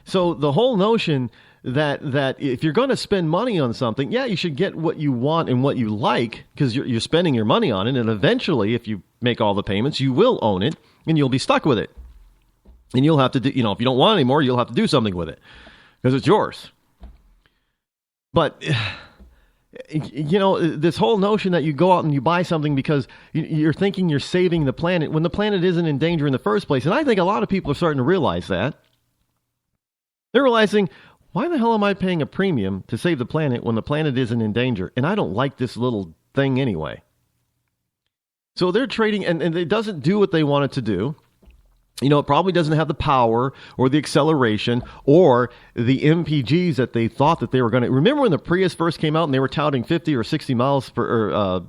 so the whole notion that if you're going to spend money on something, yeah, you should get what you want and what you like because you're spending your money on it. And eventually, if you make all the payments, you will own it and you'll be stuck with it. And you'll have to do, if you don't want it anymore, you'll have to do something with it because it's yours. But, this whole notion that you go out and you buy something because you're thinking you're saving the planet when the planet isn't in danger in the first place. And I think a lot of people are starting to realize that. They're realizing, why the hell am I paying a premium to save the planet when the planet isn't in danger? And I don't like this little thing anyway. So they're trading, and it doesn't do what they want it to do. It probably doesn't have the power or the acceleration or the MPGs that they thought that they were going to. Remember when the Prius first came out and they were touting 50 or 60 miles per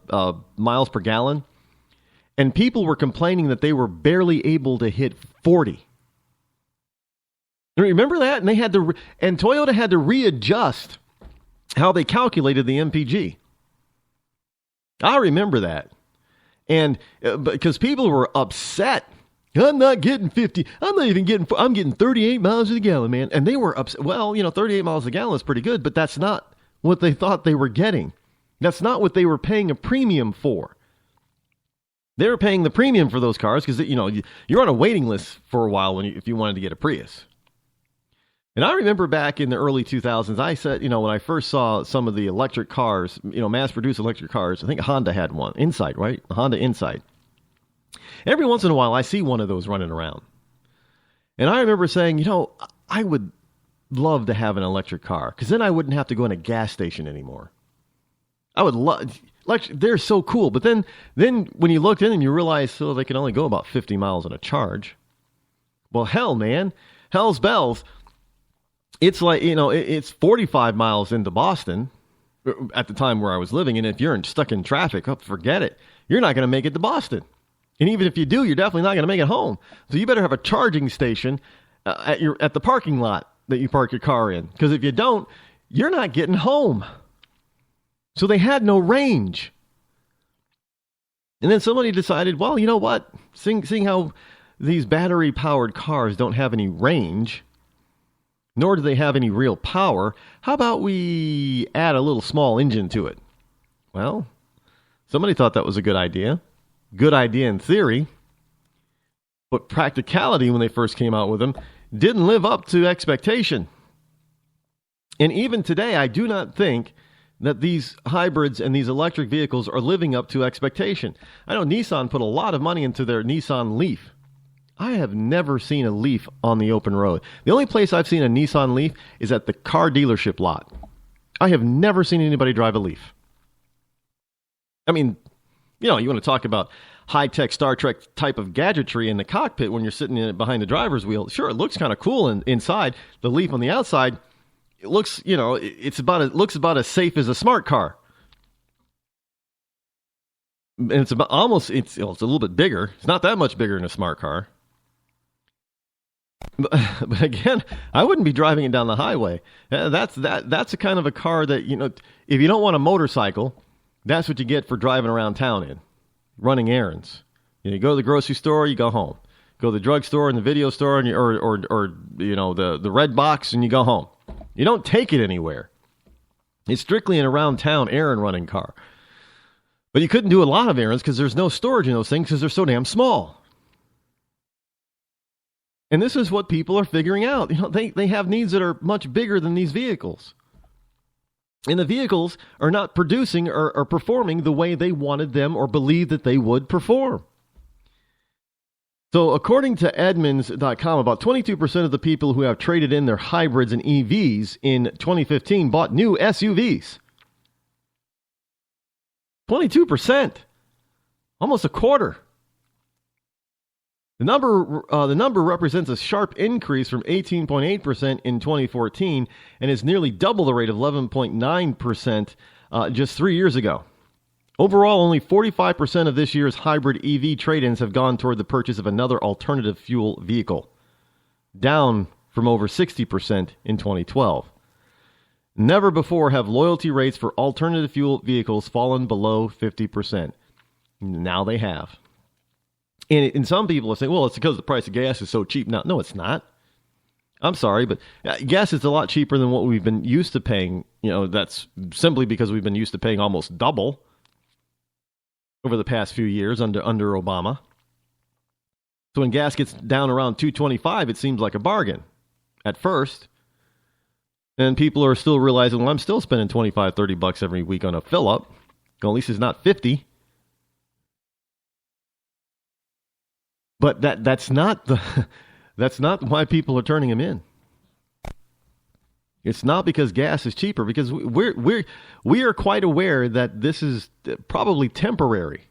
gallon? And people were complaining that they were barely able to hit 40. Remember that? And Toyota had to readjust how they calculated the MPG. I remember that. And because people were upset. I'm not getting 50. I'm getting 38 miles a gallon, man. And they were upset. Well, 38 miles a gallon is pretty good, but that's not what they thought they were getting. That's not what they were paying a premium for. They were paying the premium for those cars because, you're on a waiting list for a while if you wanted to get a Prius. And I remember back in the early 2000s, I said, when I first saw some of the electric cars, mass-produced electric cars, I think Honda had one, Insight, right? A Honda Insight. Every once in a while, I see one of those running around. And I remember saying, I would love to have an electric car because then I wouldn't have to go in a gas station anymore. I would love, they're so cool. But then when you looked in and you realize, so they can only go about 50 miles on a charge. Well, hell, man, hell's bells. It's like, it's 45 miles into Boston at the time where I was living. And if you're stuck in traffic, forget it. You're not going to make it to Boston. And even if you do, you're definitely not going to make it home. So you better have a charging station at the parking lot that you park your car in. Because if you don't, you're not getting home. So they had no range. And then somebody decided, well, you know what? Seeing how these battery-powered cars don't have any range, nor do they have any real power, how about we add a little small engine to it? Well, somebody thought that was a good idea. Good idea in theory. But practicality, when they first came out with them, didn't live up to expectation. And even today, I do not think that these hybrids and these electric vehicles are living up to expectation. I know Nissan put a lot of money into their Nissan Leaf. I have never seen a Leaf on the open road. The only place I've seen a Nissan Leaf is at the car dealership lot. I have never seen anybody drive a Leaf. I mean, you want to talk about high-tech Star Trek type of gadgetry in the cockpit when you're sitting in it behind the driver's wheel. Sure, it looks kind of cool inside. The Leaf on the outside, it looks, looks about as safe as a smart car. And it's about it's a little bit bigger. It's not that much bigger than a smart car. But again, I wouldn't be driving it down the highway. That's a kind of a car that, if you don't want a motorcycle, that's what you get for driving around town in, running errands. You go to the grocery store, you go home. Go to the drugstore and the video store, and the red box, and you go home. You don't take it anywhere. It's strictly an around town errand running car. But you couldn't do a lot of errands because there's no storage in those things because they're so damn small. And this is what people are figuring out. They have needs that are much bigger than these vehicles. And the vehicles are not producing or performing the way they wanted them or believed that they would perform. So according to Edmunds.com, about 22% of the people who have traded in their hybrids and EVs in 2015 bought new SUVs. 22%. Almost a quarter. The number represents a sharp increase from 18.8% in 2014 and is nearly double the rate of 11.9% just 3 years ago. Overall, only 45% of this year's hybrid EV trade-ins have gone toward the purchase of another alternative fuel vehicle, down from over 60% in 2012. Never before have loyalty rates for alternative fuel vehicles fallen below 50%. Now they have. And some people are saying, well, it's because the price of gas is so cheap now. No, it's not. I'm sorry, but gas is a lot cheaper than what we've been used to paying. That's simply because we've been used to paying almost double over the past few years under Obama. So when gas gets down around $2.25, it seems like a bargain at first. And people are still realizing, well, I'm still spending $25, $30 every week on a fill-up. Well, at least it's not 50. But that's not why people are turning them in. It's not because gas is cheaper, because we are quite aware that this is probably temporary.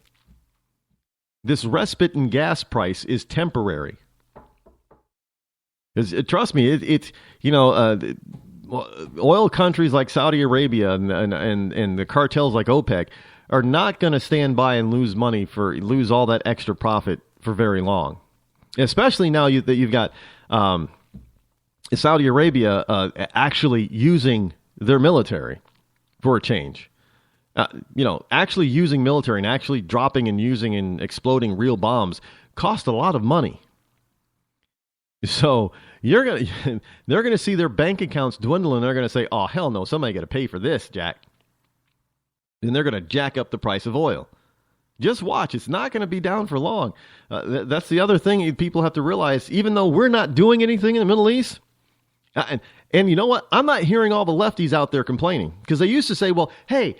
This respite in gas price is temporary. Trust me, it's oil countries like Saudi Arabia and the cartels like OPEC are not going to stand by and lose all that extra profit for very long, especially now that you've got Saudi Arabia actually using their military for a change. Actually using military and actually dropping and using and exploding real bombs cost a lot of money. So they're gonna see their bank accounts dwindle, and they're gonna say, "Oh hell no, somebody got to pay for this, Jack." And they're gonna jack up the price of oil. Just watch. It's not going to be down for long. That's the other thing people have to realize. Even though we're not doing anything in the Middle East, and you know what? I'm not hearing all the lefties out there complaining, because they used to say, well, hey,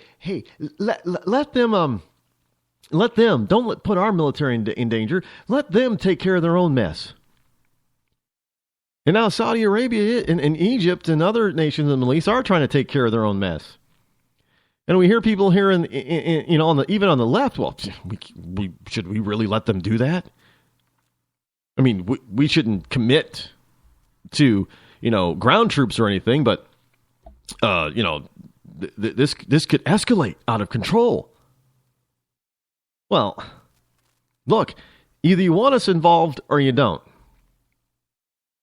let them, don't put our military in danger. Let them take care of their own mess. And now Saudi Arabia and Egypt and other nations in the Middle East are trying to take care of their own mess. And we hear people here even on the left. Well, should we really let them do that? I mean, we shouldn't commit to ground troops or anything, but this could escalate out of control. Well, look, either you want us involved or you don't.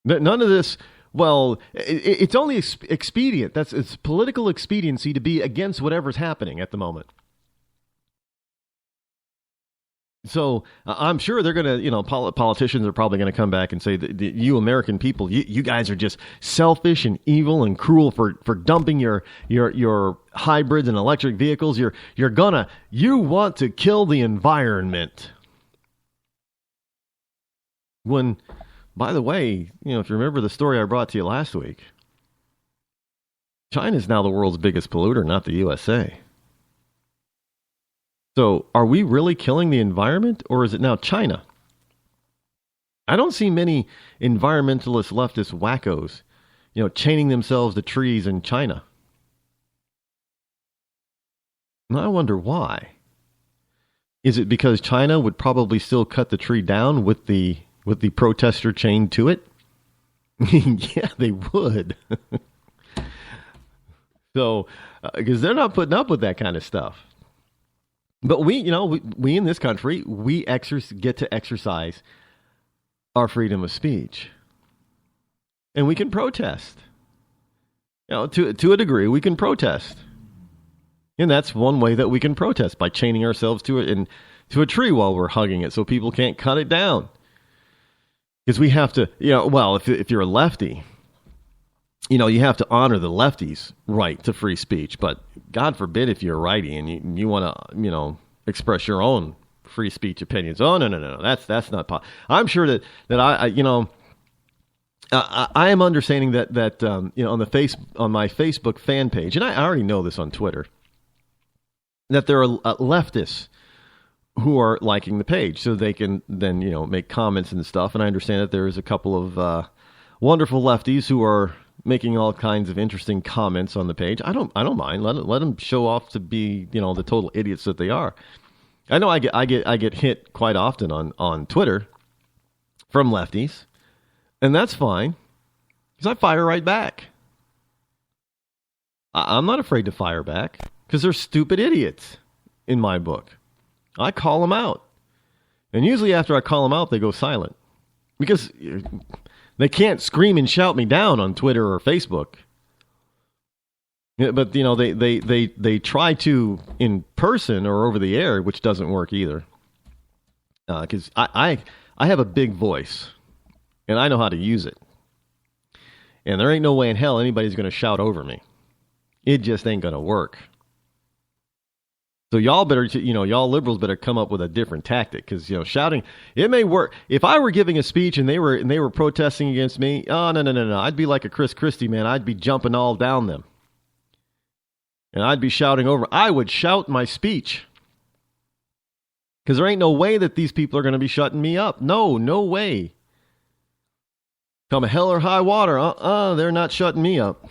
None of this. Well, it's only expedient. It's political expediency to be against whatever's happening at the moment. So I'm sure they're going to, politicians are probably going to come back and say that you American people, you guys are just selfish and evil and cruel for dumping your hybrids and electric vehicles. You want to kill the environment. When, by the way, if you remember the story I brought to you last week, China is now the world's biggest polluter, not the USA. So are we really killing the environment, or is it now China? I don't see many environmentalist leftist wackos, chaining themselves to trees in China. And I wonder why. Is it because China would probably still cut the tree down with the protester chained to it? Yeah, they would. So, because they're not putting up with that kind of stuff. But we in this country, we get to exercise our freedom of speech. And we can protest. To a degree, we can protest. And that's one way that we can protest, by chaining ourselves to a tree while we're hugging it so people can't cut it down. Because we have to, if you're a lefty, you have to honor the lefties' right to free speech. But God forbid if you're a righty and you want to, express your own free speech opinions. Oh, no. That's not possible. I'm sure that I am understanding that on my Facebook fan page, and I already know this on Twitter, that there are leftists who are liking the page, so they can then make comments and stuff. And I understand that there's a couple of wonderful lefties who are making all kinds of interesting comments on the page. I don't mind. Let them show off to be the total idiots that they are. I know I get hit quite often on Twitter from lefties, and that's fine because I fire right back. I'm not afraid to fire back because they're stupid idiots in my book. I call them out. And usually after I call them out, they go silent. Because they can't scream and shout me down on Twitter or Facebook. Yeah, but, they try to in person or over the air, which doesn't work either. Because I have a big voice. And I know how to use it. And there ain't no way in hell anybody's going to shout over me. It just ain't going to work. So y'all better, y'all liberals better come up with a different tactic, because shouting, it may work. If I were giving a speech and they were protesting against me, oh no, I'd be like a Chris Christie, man. I'd be jumping all down them, and I'd be shouting over. I would shout my speech, because there ain't no way that these people are going to be shutting me up. No way. Come hell or high water, they're not shutting me up.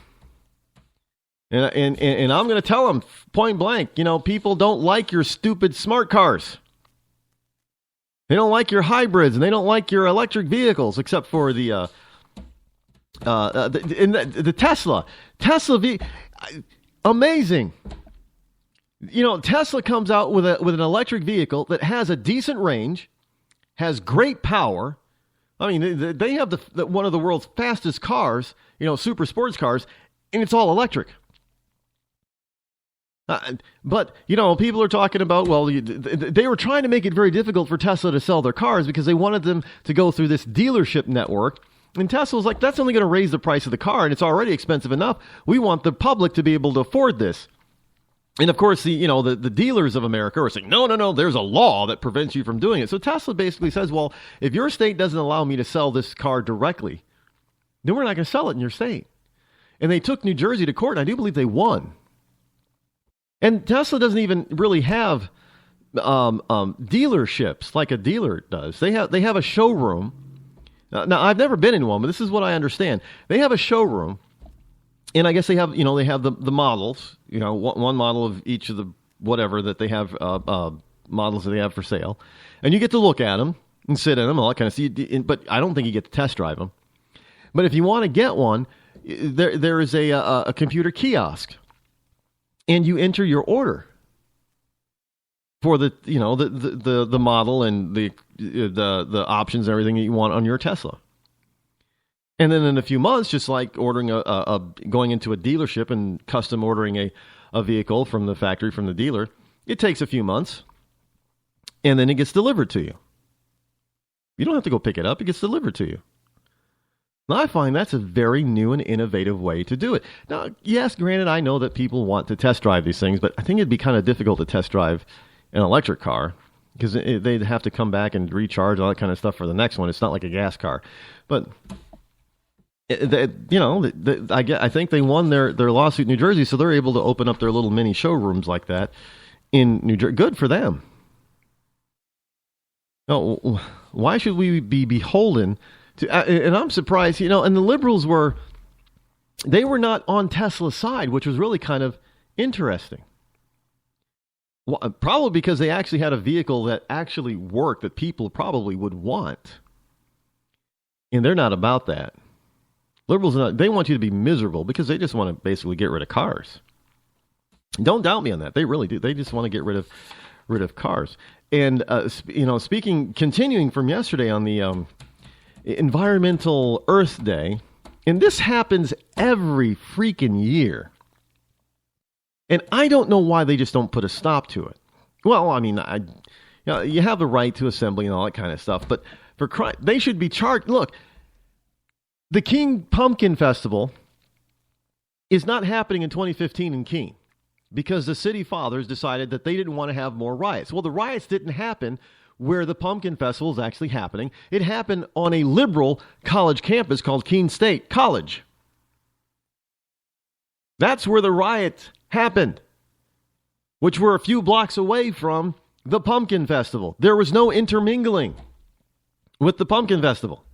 And I'm going to tell them point blank, people don't like your stupid smart cars. They don't like your hybrids, and they don't like your electric vehicles, except for the Tesla. Amazing. Tesla comes out with an electric vehicle that has a decent range, has great power. I mean, they have one of the world's fastest cars, super sports cars, and it's all electric. But, people are talking about, well, they were trying to make it very difficult for Tesla to sell their cars because they wanted them to go through this dealership network. And Tesla was like, that's only going to raise the price of the car, and it's already expensive enough. We want the public to be able to afford this. And, of course, the dealers of America are saying, no, there's a law that prevents you from doing it. So Tesla basically says, well, if your state doesn't allow me to sell this car directly, then we're not going to sell it in your state. And they took New Jersey to court, and I do believe they won. And Tesla doesn't even really have dealerships like a dealer does. They have a showroom. Now, I've never been in one, but this is what I understand. They have a showroom And I guess they have the models, one model of each of the whatever that they have, models that they have for sale. And you get to look at them and sit in them, all that kind of stuff. But I don't think you get to test drive them. But if you want to get one, there is a computer kiosk. And you enter your order for the model and the options and everything that you want on your Tesla. And then in a few months, just like ordering going into a dealership and custom ordering a vehicle from the factory, from the dealer, it takes a few months, and then it gets delivered to you. You don't have to go pick it up. It gets delivered to you. Now, I find that's a very new and innovative way to do it. Now, yes, granted, I know that people want to test drive these things, but I think it'd be kind of difficult to test drive an electric car because they'd have to come back and recharge all that kind of stuff for the next one. It's not like a gas car. But I think they won their lawsuit in New Jersey, so they're able to open up their little mini showrooms like that in New Jersey. Good for them. No, why should we be beholden to? And I'm surprised, and the liberals were not on Tesla's side, which was really kind of interesting. Well, probably because they actually had a vehicle that actually worked that people probably would want, and they're not about that. Liberals, they want you to be miserable because they just want to basically get rid of cars. Don't doubt me on that. They really do. They just want to get rid of cars. And, continuing from yesterday on the Environmental Earth Day, and this happens every freaking year. And I don't know why they just don't put a stop to it. Well, I mean, you have the right to assembly and all that kind of stuff, but for Christ, they should be charged. Look, the King Pumpkin Festival is not happening in 2015 in Keene because the city fathers decided that they didn't want to have more riots. Well, the riots didn't happen where the Pumpkin Festival is actually happening. It happened on a liberal college campus called Keene State College. That's where the riot happened, which were a few blocks away from the Pumpkin Festival. There was no intermingling with the Pumpkin Festival.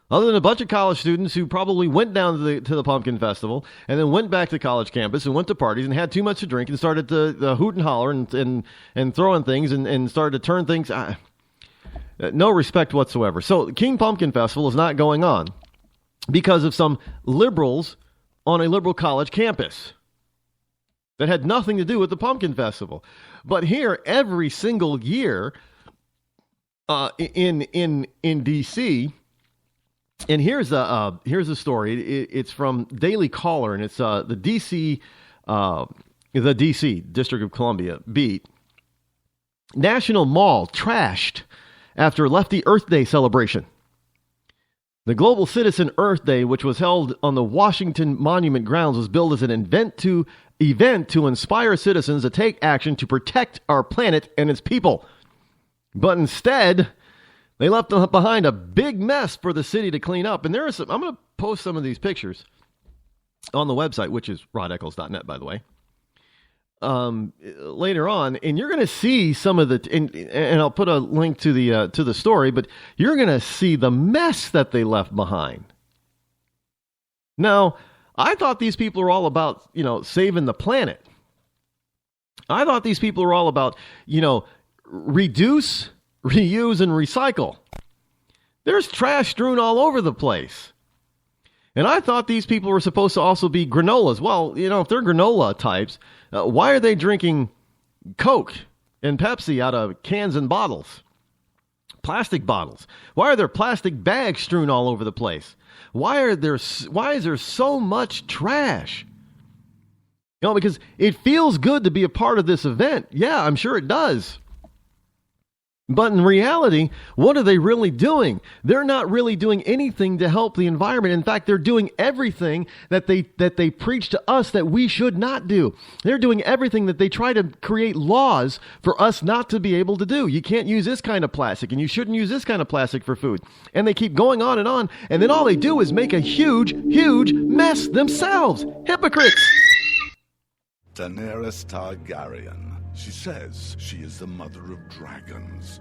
Other than a bunch of college students who probably went down to the Pumpkin Festival and then went back to college campus and went to parties and had too much to drink and started to hoot and holler and throwing things and started to turn things. No respect whatsoever. So the King Pumpkin Festival is not going on because of some liberals on a liberal college campus that had nothing to do with the Pumpkin Festival. But here, every single year in D.C., and here's a story. It's from Daily Caller, and it's the D.C. District of Columbia beat. National Mall trashed after lefty Earth Day celebration. The Global Citizen Earth Day, which was held on the Washington Monument grounds, was billed as an event to inspire citizens to take action to protect our planet and its people. But instead, they left behind a big mess for the city to clean up. And I'm going to post some of these pictures on the website, which is rodeccles.net, by the way, later on. And you're going to see some of and I'll put a link to the story, but you're going to see the mess that they left behind. Now, I thought these people were all about, saving the planet. I thought these people were all about, reduce, reuse, and recycle. There's trash strewn all over the place. And I thought these people were supposed to also be granolas. Well, if they're granola types, why are they drinking Coke and Pepsi out of cans and bottles? Plastic bottles. Why are there plastic bags strewn all over the place? Why is there so much trash? Because it feels good to be a part of this event. Yeah, I'm sure it does. But in reality, what are they really doing? They're not really doing anything to help the environment. In fact, they're doing everything that they preach to us that we should not do. They're doing everything that they try to create laws for us not to be able to do. You can't use this kind of plastic, and you shouldn't use this kind of plastic for food. And they keep going on, and then all they do is make a huge, huge mess themselves. Hypocrites! Daenerys Targaryen. She says she is the mother of dragons.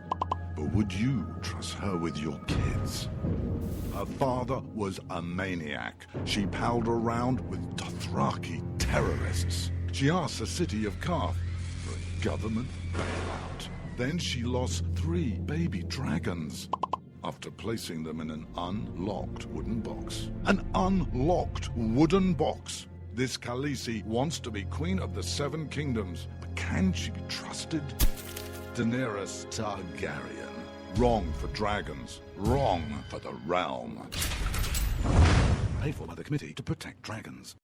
But would you trust her with your kids? Her father was a maniac. She palled around with Dothraki. Dothraki terrorists. She asked the city of Karth for a government bailout. Then she lost 3 baby dragons after placing them in an unlocked wooden box. An unlocked wooden box. This Khaleesi wants to be queen of the 7 kingdoms, but can she be trusted? Daenerys Targaryen. Wrong for dragons. Wrong for the realm. Paid for by the Committee to Protect Dragons.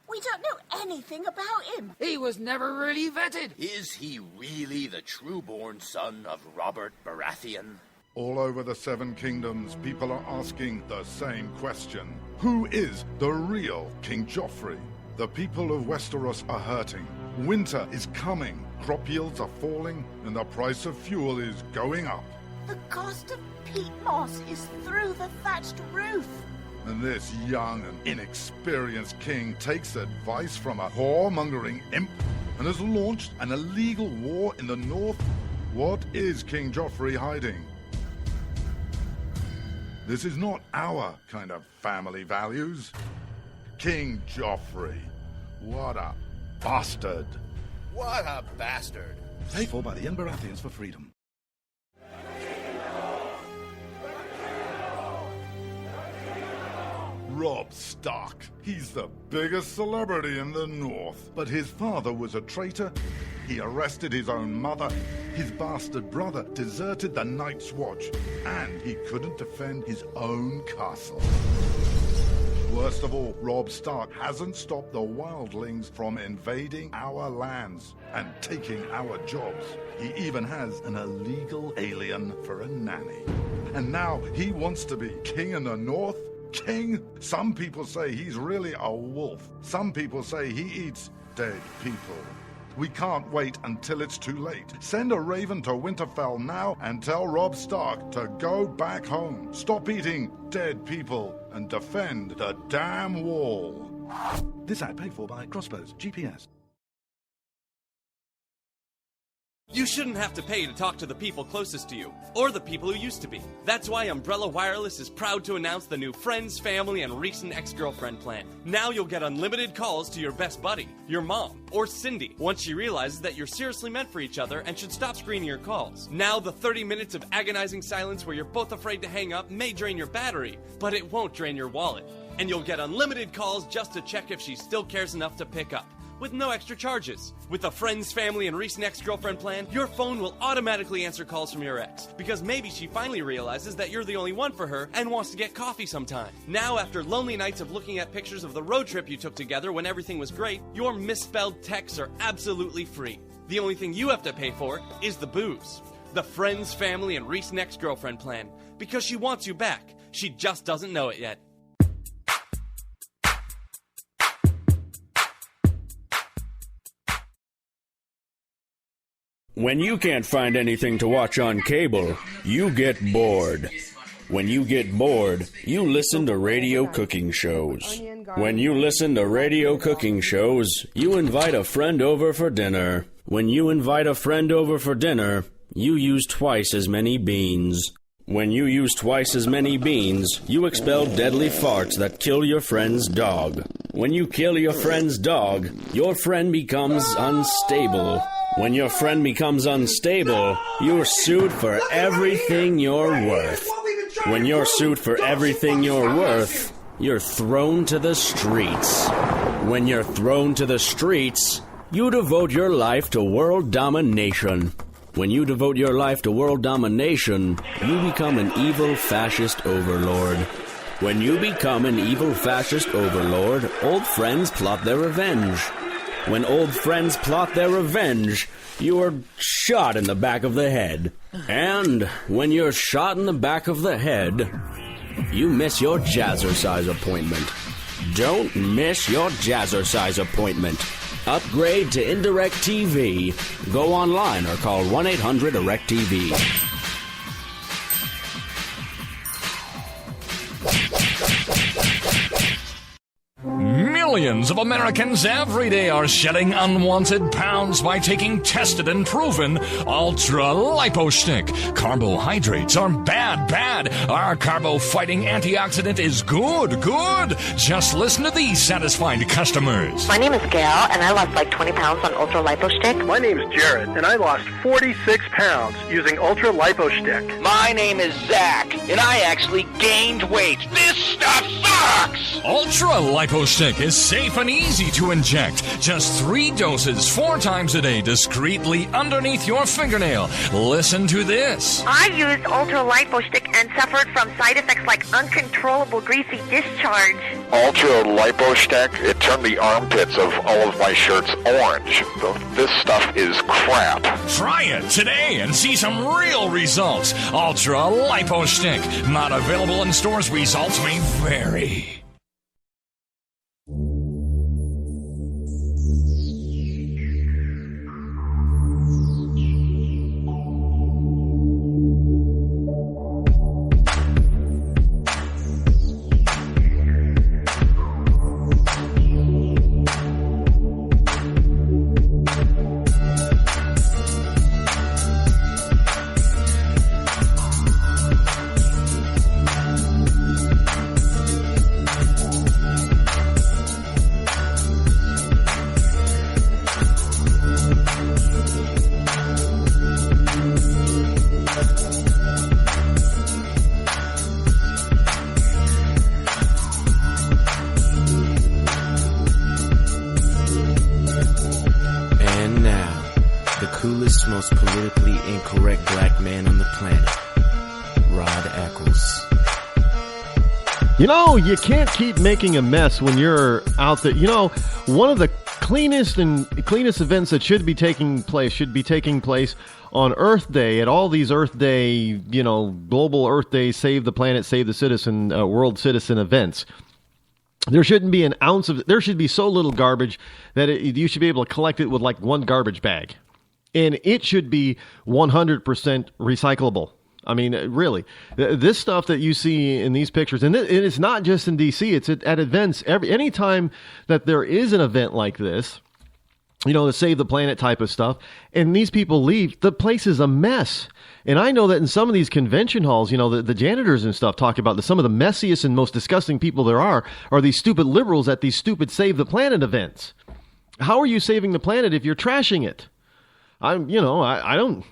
We don't know anything about him. He was never really vetted. Is he really the true-born son of Robert Baratheon? All over the 7 kingdoms, people are asking the same question. Who is the real King Joffrey? The people of Westeros are hurting. Winter is coming. Crop yields are falling, and the price of fuel is going up. The cost of peat moss is through the thatched roof. And this young and inexperienced king takes advice from a whoremongering imp and has launched an illegal war in the north. What is King Joffrey hiding? This is not our kind of family values. King Joffrey. What a bastard. What a bastard. Paid for by the young Baratheons for freedom. Robb Stark. He's the biggest celebrity in the North. But his father was a traitor. He arrested his own mother. His bastard brother deserted the Night's Watch. And he couldn't defend his own castle. Worst of all, Robb Stark hasn't stopped the wildlings from invading our lands and taking our jobs. He even has an illegal alien for a nanny. And now he wants to be king in the North? King? Some people say he's really a wolf. Some people say he eats dead people. We can't wait until it's too late. Send a raven to Winterfell now and tell Robb Stark to go back home. Stop eating dead people and defend the damn wall. This ad paid for by Crossbows GPS. You shouldn't have to pay to talk to the people closest to you, or the people who used to be. That's why Umbrella Wireless is proud to announce the new Friends, Family, and Recent Ex-Girlfriend plan. Now you'll get unlimited calls to your best buddy, your mom, or Cindy, once she realizes that you're seriously meant for each other and should stop screening your calls. Now the 30 minutes of agonizing silence where you're both afraid to hang up may drain your battery, but it won't drain your wallet. And you'll get unlimited calls just to check if she still cares enough to pick up, with no extra charges. With the Friends, Family, and Recent Ex-Girlfriend plan, your phone will automatically answer calls from your ex, because maybe she finally realizes that you're the only one for her and wants to get coffee sometime. Now, after lonely nights of looking at pictures of the road trip you took together when everything was great, your misspelled texts are absolutely free. The only thing you have to pay for is the booze. The Friends, Family, and Recent Ex-Girlfriend plan, because she wants you back. She just doesn't know it yet. When you can't find anything to watch on cable, you get bored. When you get bored, you listen to radio cooking shows. When you listen to radio cooking shows, you invite a friend over for dinner. When you invite a friend over for dinner, you use twice as many beans. When you use twice as many beans, you expel deadly farts that kill your friend's dog. When you kill your friend's dog, your friend becomes unstable. When your friend becomes unstable, you're sued for everything you're worth. When you're sued for everything you're worth, you're thrown to the streets. When you're thrown to the streets, you devote your life to world domination. When you devote your life to world domination, you become an evil fascist overlord. When you become an evil fascist overlord, old friends plot their revenge. When old friends plot their revenge, you are shot in the back of the head. And when you're shot in the back of the head, you miss your jazzercise appointment. Don't miss your jazzercise appointment. Upgrade to Indirect TV. Go online or call 1-800-DIRECT-TV. Millions of Americans every day are shedding unwanted pounds by taking tested and proven Ultra Lipo Stick. Carbohydrates are bad, bad. Our carbo-fighting antioxidant is good, good. Just listen to these satisfied customers. My name is Gail, and I lost like 20 pounds on Ultra Lipo Stick. My name is Jared, and I lost 46 pounds using Ultra Lipo Stick. My name is Zach, and I actually gained weight. This stuff sucks! Ultra Lipo Stick is safe and easy to inject. Just 3 doses 4 times a day discreetly underneath your fingernail. Listen to this. I used Ultra Lipo Stick and suffered from side effects like uncontrollable greasy discharge. Ultra Lipo Stick, it turned the armpits of all of my shirts orange. This stuff is crap. Try it today and see some real results. Ultra Lipo Stick. Not available in stores. Results may vary. Most politically incorrect black man on the planet, Rod Eccles. You know, you can't keep making a mess when you're out there. You know, one of the cleanest events that should be taking place on Earth Day, at all these Earth Day, you know, global Earth Day, Save the Planet, Save the Citizen, World Citizen events. There shouldn't be an ounce of, there should be so little garbage that you should be able to collect it with like one garbage bag. And it should be 100% recyclable. I mean, really, this stuff that you see in these pictures, and it's not just in D.C., it's at events. Anytime that there is an event like this, you know, the Save the Planet type of stuff, and these people leave, the place is a mess. And I know that in some of these convention halls, you know, the janitors and stuff talk about some of the messiest and most disgusting people there are these stupid liberals at these stupid Save the Planet events. How are you saving the planet if you're trashing it? I don't.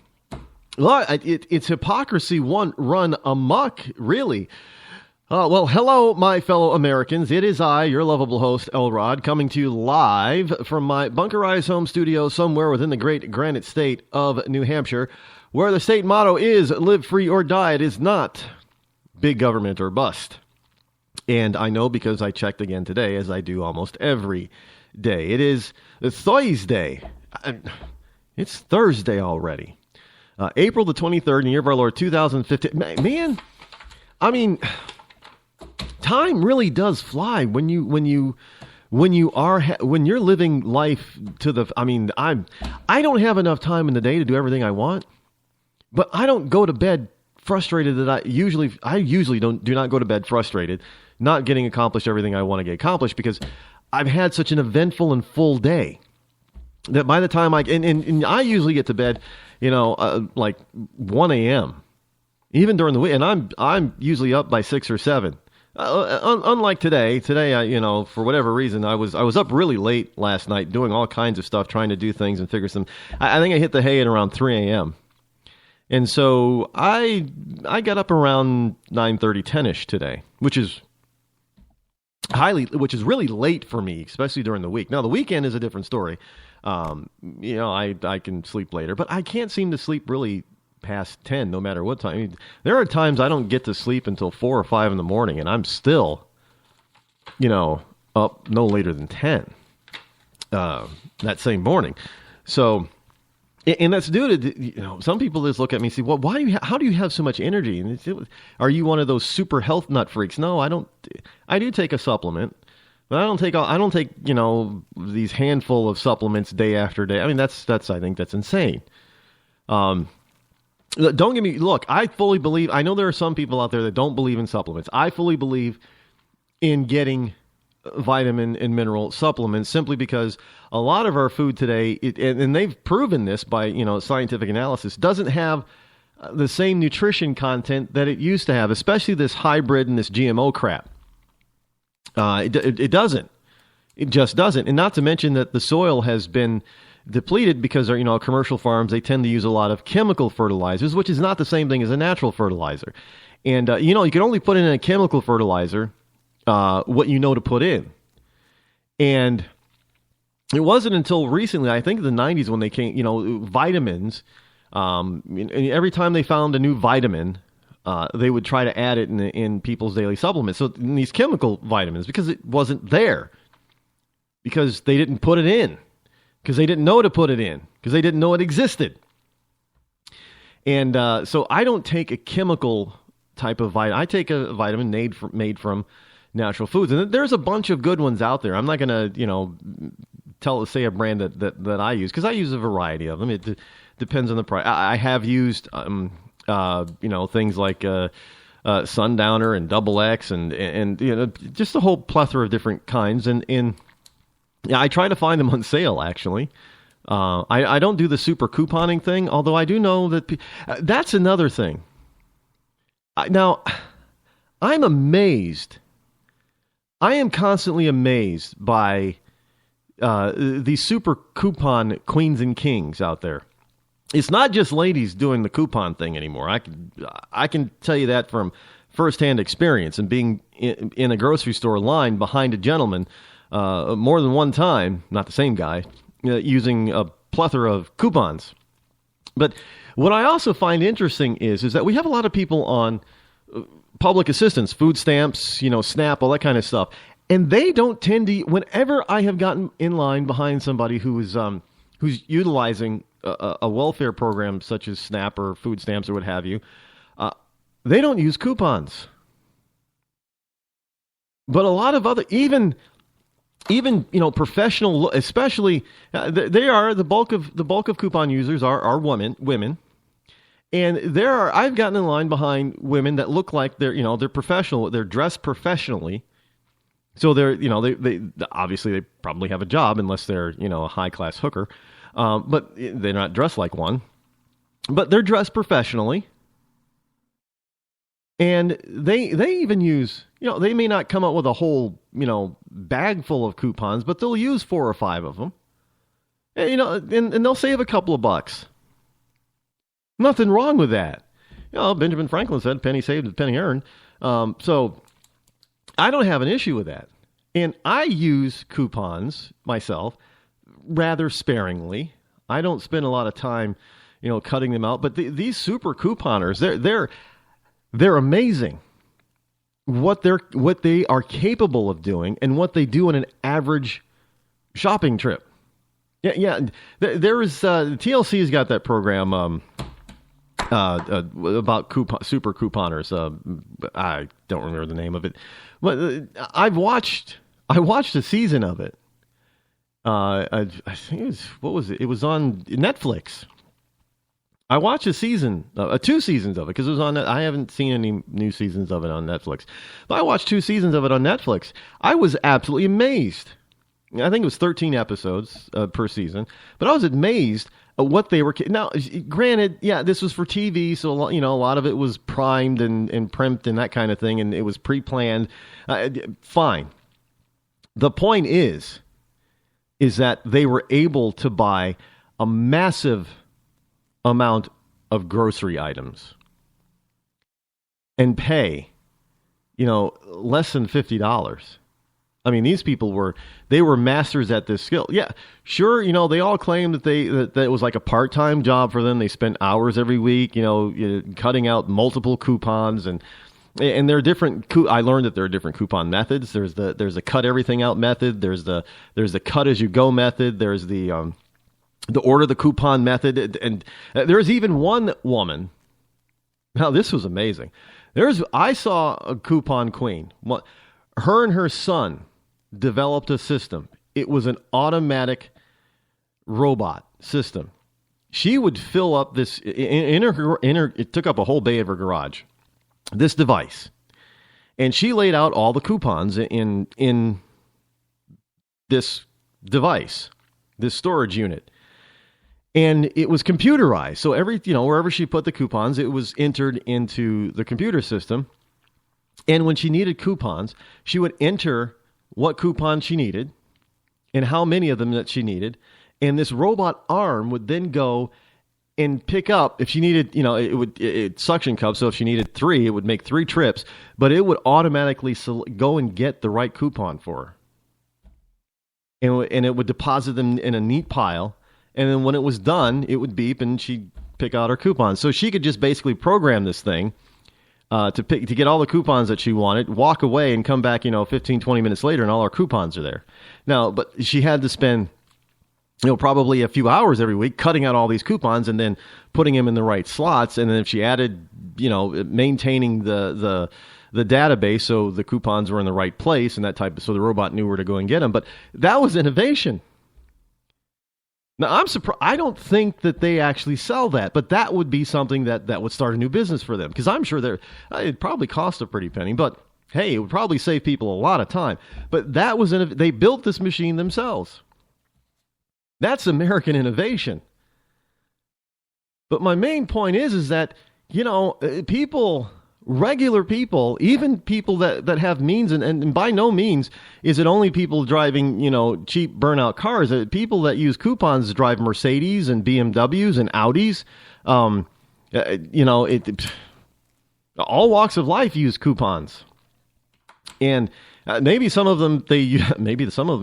Well, it's hypocrisy run amok, really. Well, hello, my fellow Americans. It is I, your lovable host, Elrod, coming to you live from my bunkerized home studio somewhere within the great granite state of New Hampshire, where the state motto is live free or die. It is not big government or bust. And I know because I checked again today, as I do almost every day. It is Thursday. It's Thursday already. April the 23rd in the year of our Lord 2015. Man, I mean, time really does fly when you're living life to the. I mean, I don't have enough time in the day to do everything I want, but I don't go to bed frustrated that I usually do not go to bed frustrated, not getting accomplished everything I want to get accomplished because I've had such an eventful and full day. That by the time and I usually get to bed, you know, like 1 a.m. even during the week, and I'm usually up by 6 or 7. Unlike today, I, you know, for whatever reason, I was up really late last night doing all kinds of stuff, trying to do things and figure some. I think I hit the hay at around 3 a.m. And so I got up around 9:30, 10ish today, which is really late for me, especially during the week. Now the weekend is a different story. You know, I can sleep later, but I can't seem to sleep really past 10, no matter what time. I mean, there are times I don't get to sleep until 4 or 5 in the morning, and I'm still, you know, up no later than 10 that same morning. So, and that's due to, you know, some people just look at me and say, well, how do you have so much energy? And are you one of those super health nut freaks? No, I don't. I do take a supplement. But I don't take, you know, these handful of supplements day after day. I mean, I think that's insane. Don't get me, look, I fully believe, I know there are some people out there that don't believe in supplements. I fully believe in getting vitamin and mineral supplements simply because a lot of our food today, and they've proven this by scientific analysis, doesn't have the same nutrition content that it used to have, especially this hybrid and this GMO crap. It doesn't. It just doesn't. And not to mention that the soil has been depleted because commercial farms, they tend to use a lot of chemical fertilizers, which is not the same thing as a natural fertilizer. And, you can only put in a chemical fertilizer what you know to put in. And it wasn't until recently, I think in the 90s, when they came, vitamins. And every time they found a new vitamin, they would try to add it in people's daily supplements. So in these chemical vitamins, because it wasn't there, because they didn't put it in, because they didn't know to put it in, because they didn't know it existed. And so I don't take a chemical type of vitamin. I take a vitamin made from natural foods, and there's a bunch of good ones out there. I'm not going to say a brand that I use, because I use a variety of them. It depends on the price. I have used, things like Sundowner and Double X and just a whole plethora of different kinds. And I try to find them on sale, actually. I don't do the super couponing thing, although I do know that that's another thing. Now, I'm amazed. I am constantly amazed by these super coupon queens and kings out there. It's not just ladies doing the coupon thing anymore. I can tell you that from firsthand experience and being in a grocery store line behind a gentleman more than one time, not the same guy, using a plethora of coupons. But what I also find interesting is that we have a lot of people on public assistance, food stamps, SNAP, all that kind of stuff. And they don't tend to, whenever I have gotten in line behind somebody who's utilizing a welfare program such as SNAP or food stamps or what have you, they don't use coupons. But a lot of other, even professional, especially they are the bulk of coupon users are women. And I've gotten in line behind women that look like they're professional, they're dressed professionally. So they obviously they probably have a job unless they're, a high class hooker. But they're not dressed like one, but they're dressed professionally. And they even use, they may not come up with a whole, bag full of coupons, but they'll use 4 or 5 of them. And, and they'll save a couple of bucks. Nothing wrong with that. Benjamin Franklin said, penny saved, penny earned. So I don't have an issue with that. And I use coupons myself rather sparingly. I don't spend a lot of time, cutting them out. But these super couponers, they're amazing. What they are capable of doing and what they do in an average shopping trip. Yeah. There is TLC's got that program about super couponers. I don't remember the name of it, but I watched a season of it. I think it was, what was it? It was on Netflix. I watched a season, 2 seasons of it, because it was on. I haven't seen any new seasons of it on Netflix, but I watched 2 seasons of it on Netflix. I was absolutely amazed. I think it was 13 episodes per season, but I was amazed at what they were. Now, granted, yeah, this was for TV, so a lot of it was primed and primed and that kind of thing, and it was pre-planned. Fine. The point is that they were able to buy a massive amount of grocery items and pay, less than $50. I mean, these people were masters at this skill. Yeah, sure. They all claim that that it was like a part-time job for them. They spent hours every week, cutting out multiple coupons and there are different. I learned that there are different coupon methods. There's a cut everything out method. There's the cut as you go method. There's the order the coupon method. And there's even one woman. Now this was amazing. I saw a coupon queen. Her and her son developed a system. It was an automatic robot system. She would fill up this in her. It took up a whole bay of her garage. This device, and she laid out all the coupons in this device, this storage unit. And it was computerized. So wherever she put the coupons, it was entered into the computer system. And when she needed coupons, she would enter what coupons she needed and how many of them that she needed. And this robot arm would then go and pick up, if she needed, it suction cup. So if she needed 3, it would make 3 trips, but it would automatically go and get the right coupon for her. And it would deposit them in a neat pile. And then when it was done, it would beep and she'd pick out her coupons. So she could just basically program this thing to get all the coupons that she wanted, walk away and come back, 15, 20 minutes later and all her coupons are there. Now, but she had to spend, probably a few hours every week cutting out all these coupons and then putting them in the right slots. And then if she added, maintaining the database so the coupons were in the right place and that so the robot knew where to go and get them. But that was innovation. Now, I'm surprised. I don't think that they actually sell that, but that would be something that would start a new business for them, because I'm sure it'd probably cost a pretty penny, but hey, it would probably save people a lot of time. But that was they built this machine themselves. That's American innovation. But my main point is that, regular people, even people that have means, and by no means is it only people driving, cheap burnout cars. People that use coupons drive Mercedes and BMWs and Audis. All walks of life use coupons. And maybe some of them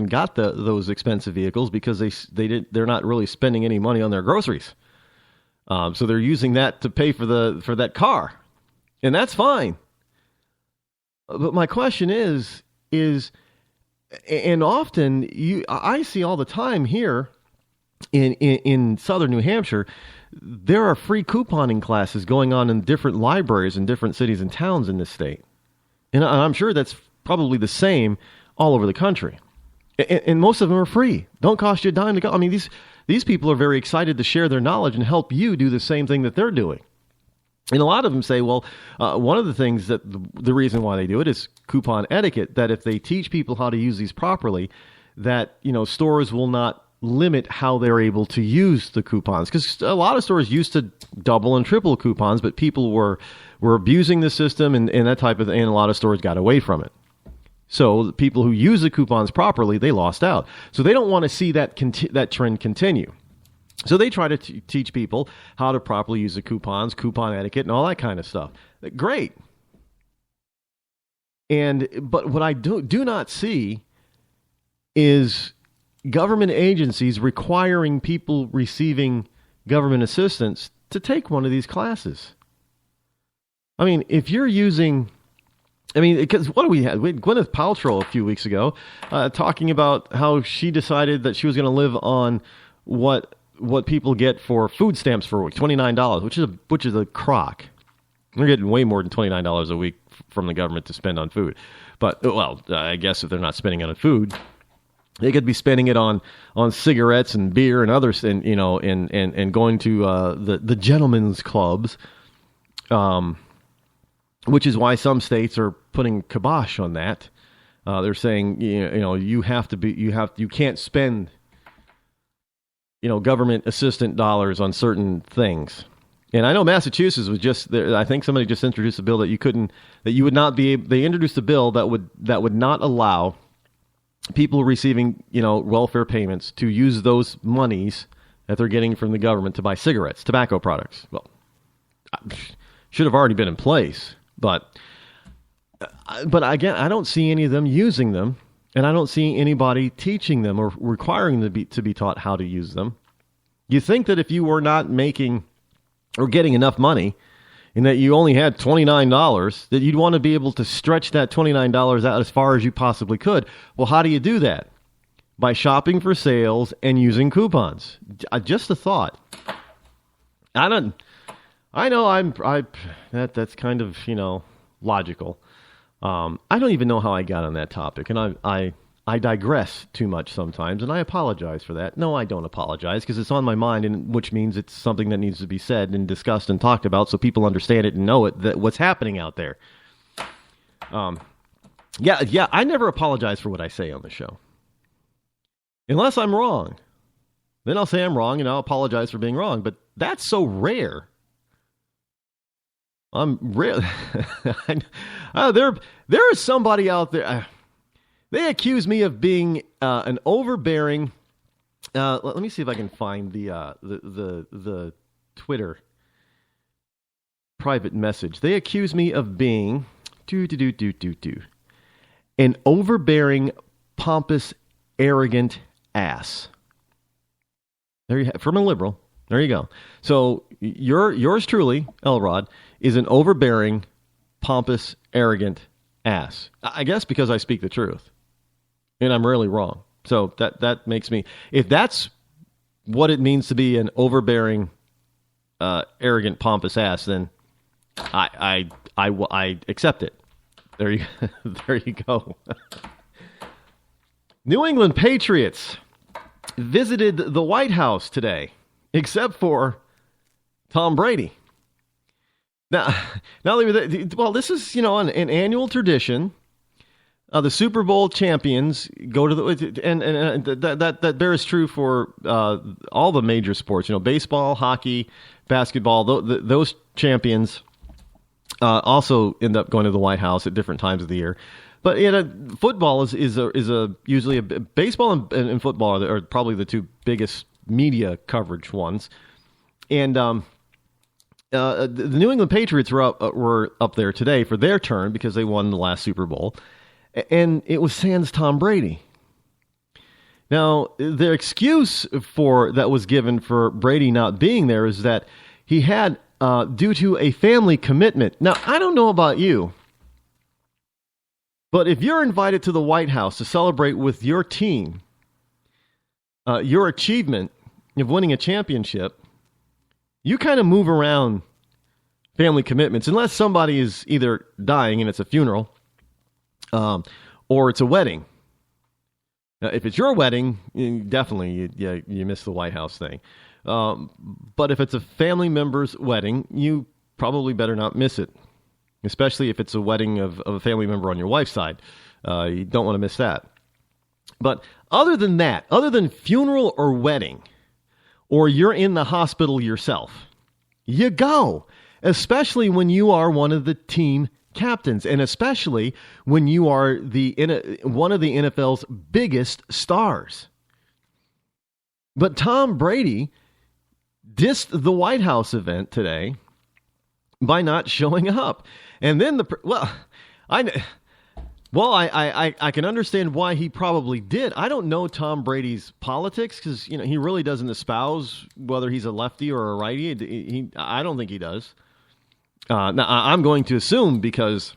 got those expensive vehicles because they're not really spending any money on their groceries. So they're using that to pay for that car. And that's fine. But my question is, and often I see all the time here in southern New Hampshire, there are free couponing classes going on in different libraries in different cities and towns in this state. And I'm sure that's probably the same all over the country. And most of them are free. Don't cost you a dime to go. I mean, these people are very excited to share their knowledge and help you do the same thing that they're doing. And a lot of them say, well, one of the things that the reason why they do it is coupon etiquette, that if they teach people how to use these properly, that, stores will not limit how they're able to use the coupons. Because a lot of stores used to double and triple coupons, but people were abusing the system and that type of thing, and a lot of stores got away from it. So the people who use the coupons properly, they lost out. So they don't want to see that trend continue. So they try to teach people how to properly use the coupons, coupon etiquette, and all that kind of stuff. Great. But what I do not see is government agencies requiring people receiving government assistance to take one of these classes. I mean, if you're using... because what do we have? We had Gwyneth Paltrow a few weeks ago talking about how she decided that she was going to live on what people get for food stamps for a week, $29, which is a crock. They're getting way more than $29 a week from the government to spend on food. But, well, I guess if they're not spending it on food, they could be spending it on cigarettes and beer and others, and going to the gentlemen's clubs, which is why some states are putting kibosh on that. They're saying you can't spend government assistant dollars on certain things. And I know Massachusetts was just there. I think somebody just introduced a bill that you would not be able, they introduced a bill that would not allow people receiving, welfare payments to use those monies that they're getting from the government to buy cigarettes, tobacco products. Well, should have already been in place, but again, I don't see any of them using them. And I don't see anybody teaching them or requiring them to be taught how to use them. You think that if you were not making or getting enough money and that you only had $29, that you'd want to be able to stretch that $29 out as far as you possibly could. Well, how do you do that? By shopping for sales and using coupons. Just a thought. That's kind of, logical. I don't even know how I got on that topic, and I digress too much sometimes, and I apologize for that. No, I don't apologize, because it's on my mind, and which means it's something that needs to be said and discussed and talked about so people understand it and know it, that what's happening out there. I never apologize for what I say on the show. Unless I'm wrong. Then I'll say I'm wrong and I'll apologize for being wrong. But that's so rare. I'm rare. There is somebody out there. They accuse me of being an overbearing. Let me see if I can find the Twitter private message. They accuse me of being an overbearing, pompous, arrogant ass. There you have, from a liberal. There you go. So yours truly, Elrod, is an overbearing, pompous, arrogant ass. I guess because I speak the truth, and I'm rarely wrong. So that makes me. If that's what it means to be an overbearing, arrogant, pompous ass, then I accept it. There you go. New England Patriots visited the White House today, except for Tom Brady. Now, well, this is an annual tradition. The Super Bowl champions go to and that bears true for all the major sports. Baseball, hockey, basketball. Those champions also end up going to the White House at different times of the year. But football is usually baseball and football are probably the two biggest media coverage ones. And the New England Patriots were up there today for their turn because they won the last Super Bowl, and it was sans Tom Brady. Now, the excuse that was given for Brady not being there is that he had due to a family commitment. Now, I don't know about you, but if you're invited to the White House to celebrate with your team your achievement of winning a championship, you kind of move around family commitments unless somebody is either dying and it's a funeral or it's a wedding. If it's your wedding, definitely you miss the White House thing. But if it's a family member's wedding, you probably better not miss it, especially if it's a wedding of a family member on your wife's side. You don't want to miss that. But other than that, other than funeral or wedding, or you're in the hospital yourself, you go, especially when you are one of the team captains, and especially when you are one of the NFL's biggest stars. But Tom Brady dissed the White House event today by not showing up. And then I can understand why he probably did. I don't know Tom Brady's politics because he really doesn't espouse whether he's a lefty or a righty. I don't think he does. Now I'm going to assume because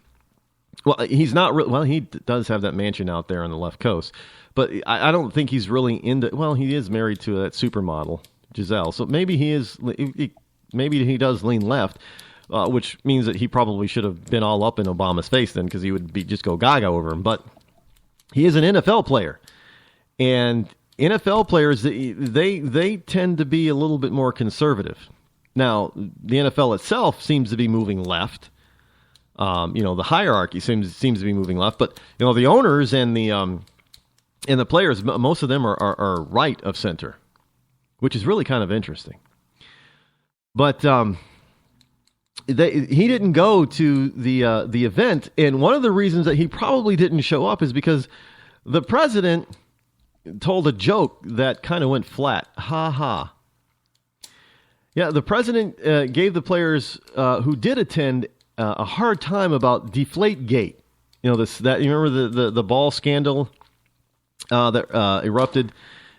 he's not. He does have that mansion out there on the left coast, but I don't think he's really into. Well, he is married to that supermodel Giselle, so maybe he is. Maybe he does lean left. Which means that he probably should have been all up in Obama's face then, because he would just go gaga over him. But he is an NFL player, and NFL players they tend to be a little bit more conservative. Now, the NFL itself seems to be moving left. The hierarchy seems to be moving left, but the owners and the players, most of them are right of center, which is really kind of interesting. But he didn't go to the event, and one of the reasons that he probably didn't show up is because the president told a joke that kind of went flat. Ha ha. Yeah, the president gave the players who did attend a hard time about Deflategate. You remember the ball scandal that erupted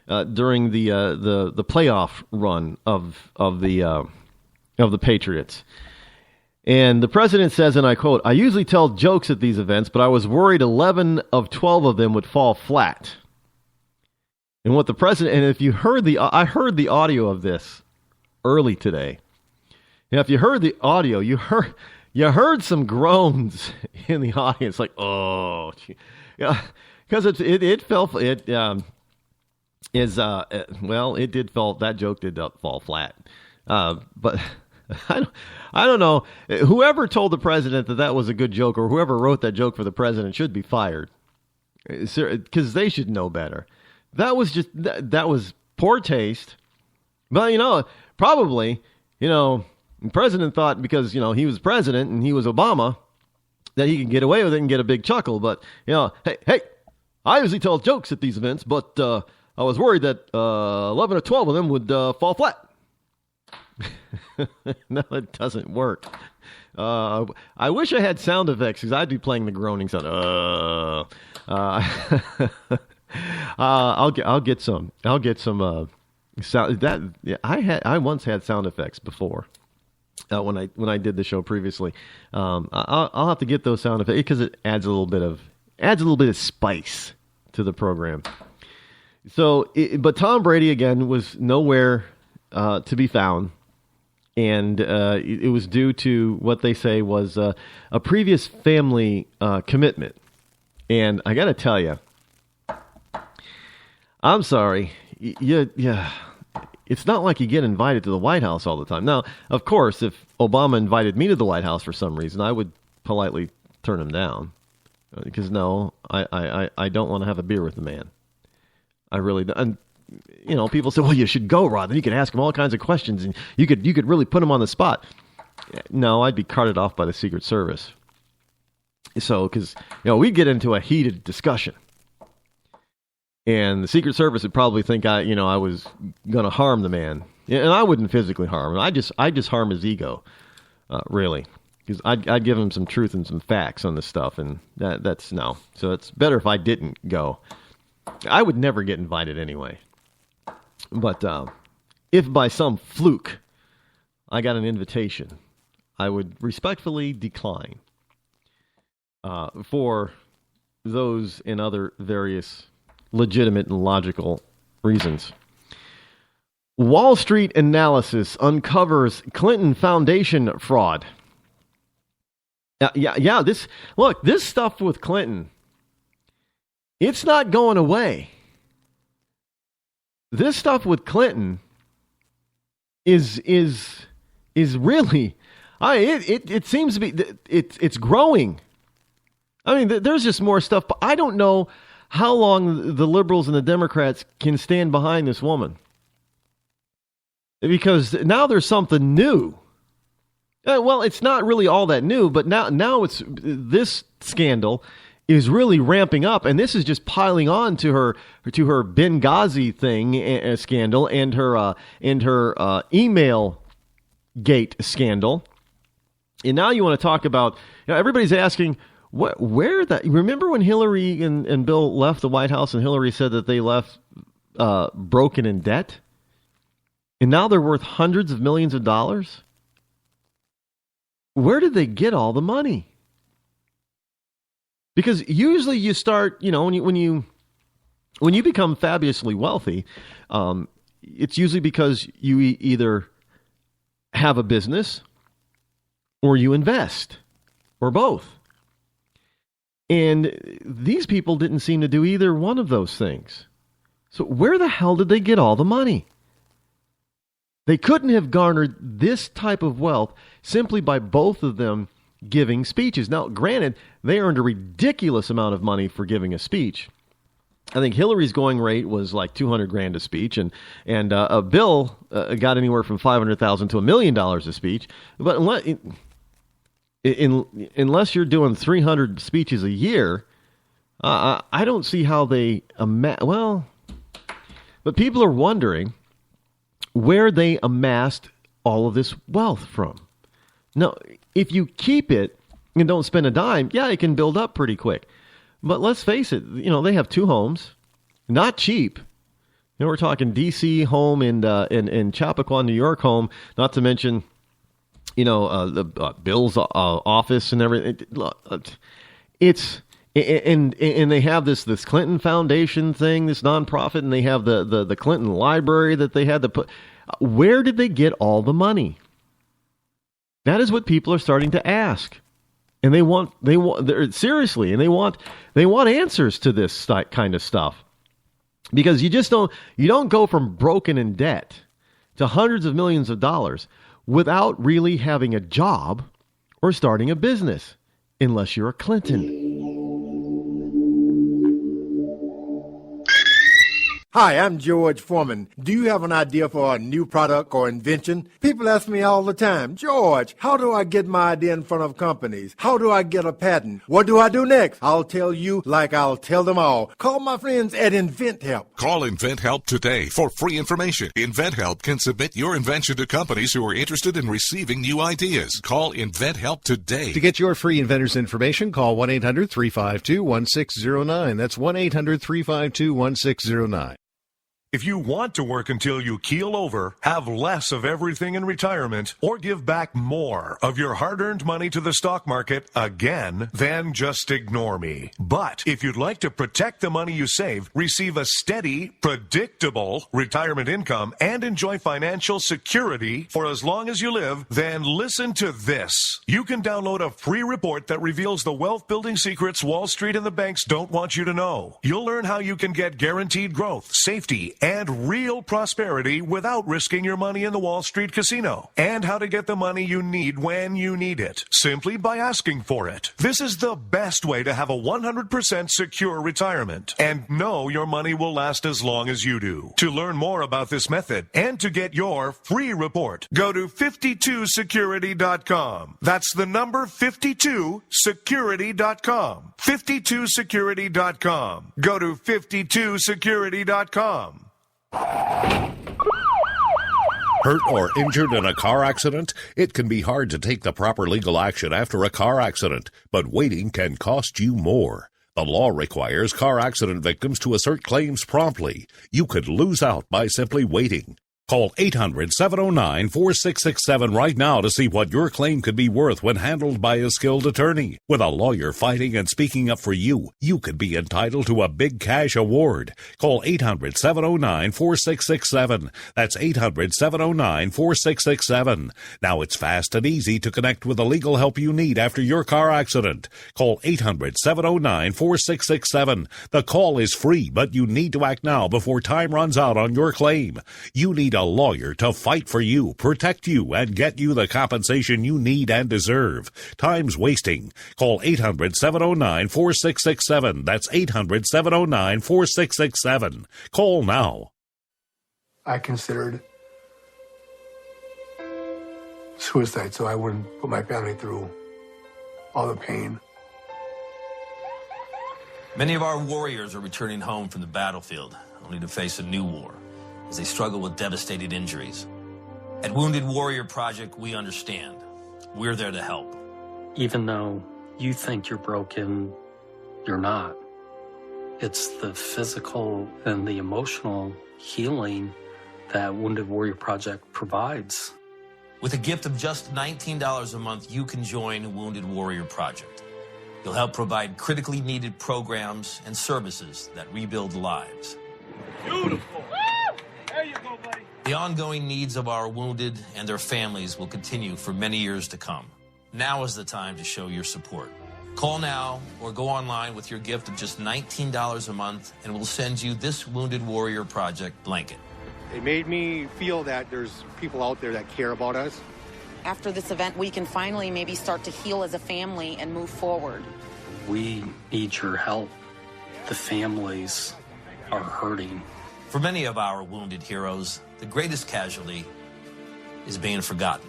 during the playoff run of the Patriots. And the president says, and I quote, "I usually tell jokes at these events, but I was worried 11 of 12 of them would fall flat." And what the president, and if you heard I heard the audio of this early today. Now, if you heard the audio, you heard some groans in the audience, like, oh, yeah, because it fell, it did fall, that joke did fall flat. But I don't know. Whoever told the president that was a good joke, or whoever wrote that joke for the president, should be fired, because they should know better. That was just that was poor taste. But probably the president thought because he was president and he was Obama that he could get away with it and get a big chuckle. But hey, I usually tell jokes at these events, but I was worried that 11 or 12 of them would fall flat. No, it doesn't work. I wish I had sound effects because I'd be playing the groaning sound. I'll get some sound. I once had sound effects before when I did the show previously. I'll have to get those sound effects because it adds a little bit of spice to the program. So, but Tom Brady again was nowhere to be found. And it was due to what they say was a previous family commitment. And I got to tell you, I'm sorry. Yeah, it's not like you get invited to the White House all the time. Now, of course, if Obama invited me to the White House for some reason, I would politely turn him down. Because no, I don't want to have a beer with the man. I really don't. And, people say, well, you should go, Rod. Then you could ask him all kinds of questions, and you could really put him on the spot. No, I'd be carted off by the Secret Service. So, because, we'd get into a heated discussion. And the Secret Service would probably think I was going to harm the man. And I wouldn't physically harm him. I just harm his ego, really. Because I'd give him some truth and some facts on this stuff, and that's no. So it's better if I didn't go. I would never get invited anyway. But if by some fluke I got an invitation, I would respectfully decline for those and other various legitimate and logical reasons. Wall Street analysis uncovers Clinton Foundation fraud. Yeah. This stuff with Clinton, it's not going away. This stuff with Clinton is really, it seems to be, it's growing. I mean, there's just more stuff, but I don't know how long the liberals and the Democrats can stand behind this woman. Because now there's something new. Well, it's not really all that new, but now it's this scandal is really ramping up, and this is just piling on to her Benghazi thing scandal and her email gate scandal. And now you want to talk about, everybody's asking where that. Remember when Hillary and Bill left the White House, and Hillary said that they left broken in debt, and now they're worth hundreds of millions of dollars. Where did they get all the money? Because usually you start, when you become fabulously wealthy, it's usually because you either have a business or you invest, or both. And these people didn't seem to do either one of those things. So where the hell did they get all the money? They couldn't have garnered this type of wealth simply by both of them giving speeches. Now, granted, they earned a ridiculous amount of money for giving a speech. I think Hillary's going rate was like $200,000 a speech, and Bill got anywhere from $500,000 to $1 million a speech. But unless you're doing 300 speeches a year, I don't see how they but people are wondering where they amassed all of this wealth from. Now, if you keep it and don't spend a dime, yeah, it can build up pretty quick. But let's face it, they have 2 homes, not cheap. We're talking D.C. home and Chappaqua, New York home, not to mention, the Bill's office and everything. It's and they have this Clinton Foundation thing, this nonprofit, and they have the Clinton Library that they had to put. Where did they get all the money? That is what people are starting to ask. And they want seriously, and they want answers to this kind of stuff. Because you don't go from broken in debt to hundreds of millions of dollars without really having a job or starting a business, unless you're a Clinton. Hi, I'm George Foreman. Do you have an idea for a new product or invention? People ask me all the time, George, how do I get my idea in front of companies? How do I get a patent? What do I do next? I'll tell you like I'll tell them all. Call my friends at InventHelp. Call InventHelp today for free information. InventHelp can submit your invention to companies who are interested in receiving new ideas. Call InventHelp today. To get your free inventor's information, call 1-800-352-1609. That's 1-800-352-1609. If you want to work until you keel over, have less of everything in retirement, or give back more of your hard-earned money to the stock market again, then just ignore me. But if you'd like to protect the money you save, receive a steady, predictable retirement income, and enjoy financial security for as long as you live, then listen to this. You can download a free report that reveals the wealth-building secrets Wall Street and the banks don't want you to know. You'll learn how you can get guaranteed growth, safety, and real prosperity without risking your money in the Wall Street casino, and how to get the money you need when you need it, simply by asking for it. This is the best way to have a 100% secure retirement, and know your money will last as long as you do. To learn more about this method, and to get your free report, go to 52security.com. That's the number 52security.com. 52security.com. Go to 52security.com. Hurt or injured in a car accident? It can be hard to take the proper legal action after a car accident, but waiting can cost you more. The law requires car accident victims to assert claims promptly. You could lose out by simply waiting. Call 800-709-4667 right now to see what your claim could be worth when handled by a skilled attorney. With a lawyer fighting and speaking up for you, you could be entitled to a big cash award. Call 800-709-4667. That's 800-709-4667. Now it's fast and easy to connect with the legal help you need after your car accident. Call 800-709-4667. The call is free, but you need to act now before time runs out on your claim. You need a lawyer to fight for you, protect you, and get you the compensation you need and deserve. Time's wasting. Call 800-709-4667. That's 800-709-4667. Call now. I considered suicide so I wouldn't put my family through all the pain. Many of our warriors are returning home from the battlefield, only to face a new war as they struggle with devastating injuries. At Wounded Warrior Project, we understand. We're there to help. Even though you think you're broken, you're not. It's the physical and the emotional healing that Wounded Warrior Project provides. With a gift of just $19 a month, you can join Wounded Warrior Project. You'll help provide critically needed programs and services that rebuild lives. Beautiful. There you go, buddy. The ongoing needs of our wounded and their families will continue for many years to come. Now is the time to show your support. Call now or go online with your gift of just $19 a month, and we'll send you this Wounded Warrior Project blanket. It made me feel that there's people out there that care about us. After this event, we can finally maybe start to heal as a family and move forward. We need your help. The families are hurting. For many of our wounded heroes, the greatest casualty is being forgotten.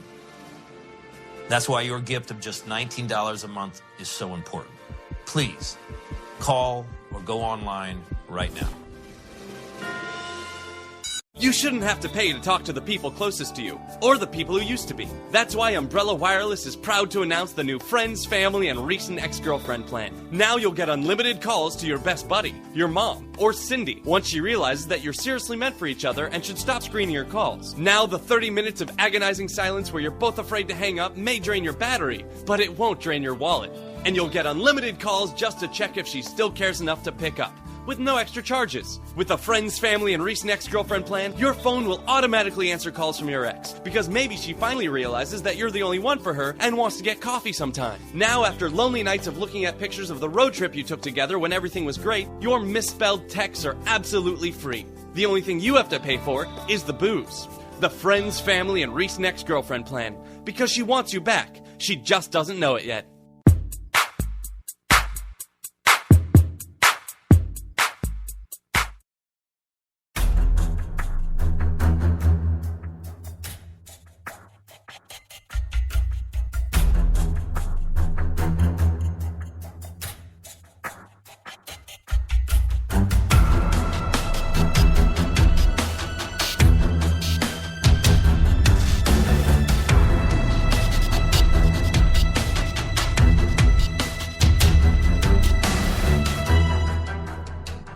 That's why your gift of just $19 a month is so important. Please call or go online right now. You shouldn't have to pay to talk to the people closest to you, or the people who used to be. That's why Umbrella Wireless is proud to announce the new Friends, Family, and Recent Ex-Girlfriend plan. Now you'll get unlimited calls to your best buddy, your mom, or Cindy, once she realizes that you're seriously meant for each other and should stop screening your calls. Now the 30 minutes of agonizing silence where you're both afraid to hang up may drain your battery, but it won't drain your wallet. And you'll get unlimited calls just to check if she still cares enough to pick up, with no extra charges. With the Friends, Family, and Recent Ex-Girlfriend plan, your phone will automatically answer calls from your ex, because maybe she finally realizes that you're the only one for her and wants to get coffee sometime. Now, after lonely nights of looking at pictures of the road trip you took together when everything was great, your misspelled texts are absolutely free. The only thing you have to pay for is the booze. The Friends, Family, and Recent Ex-Girlfriend plan, because she wants you back. She just doesn't know it yet.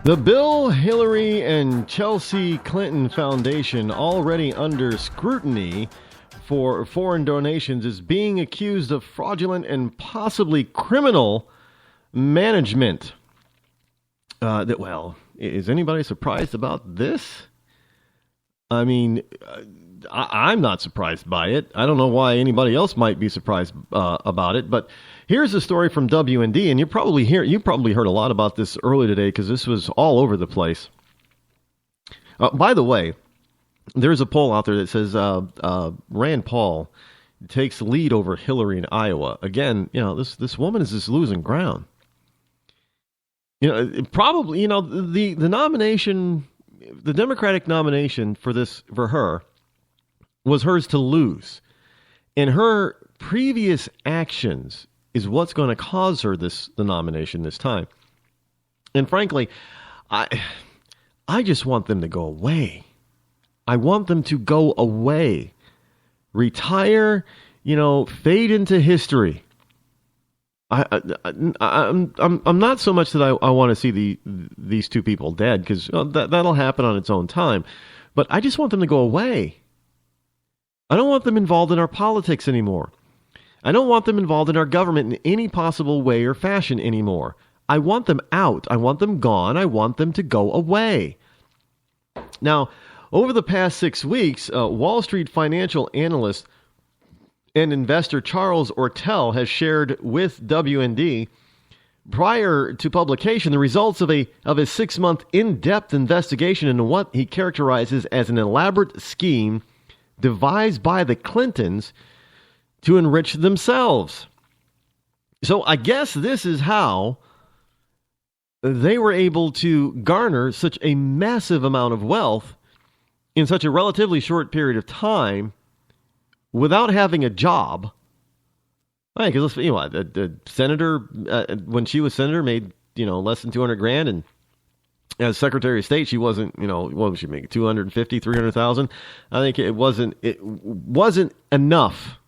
The Bill, Hillary, and Chelsea Clinton Foundation, already under scrutiny for foreign donations, is being accused of fraudulent and possibly criminal management. Is anybody surprised about this? I mean, I'm not surprised by it. I don't know why anybody else might be surprised about it, but here's a story from WND, and you probably heard a lot about this earlier today because this was all over the place. By the way, there's a poll out there that says Rand Paul takes the lead over Hillary in Iowa. Again, this woman is just losing ground. Probably, the nomination, the Democratic nomination for her was hers to lose. And her previous actions is what's going to cause her the nomination this time. And frankly, I just want them to go away. I want them to go away. Retire, fade into history. I'm not so much that I want to see these two people dead, because that'll happen on its own time. But I just want them to go away. I don't want them involved in our politics anymore. I don't want them involved in our government in any possible way or fashion anymore. I want them out. I want them gone. I want them to go away. Now, over the past 6 weeks, Wall Street financial analyst and investor Charles Ortel has shared with WND, prior to publication, the results of a 6-month in-depth investigation into what he characterizes as an elaborate scheme devised by the Clintons to enrich themselves. So I guess this is how they were able to garner such a massive amount of wealth in such a relatively short period of time without having a job. Right, because the senator, when she was senator, made less than $200,000, and as Secretary of State, she wasn't, what was she making? $250,000, $300,000. I think it wasn't enough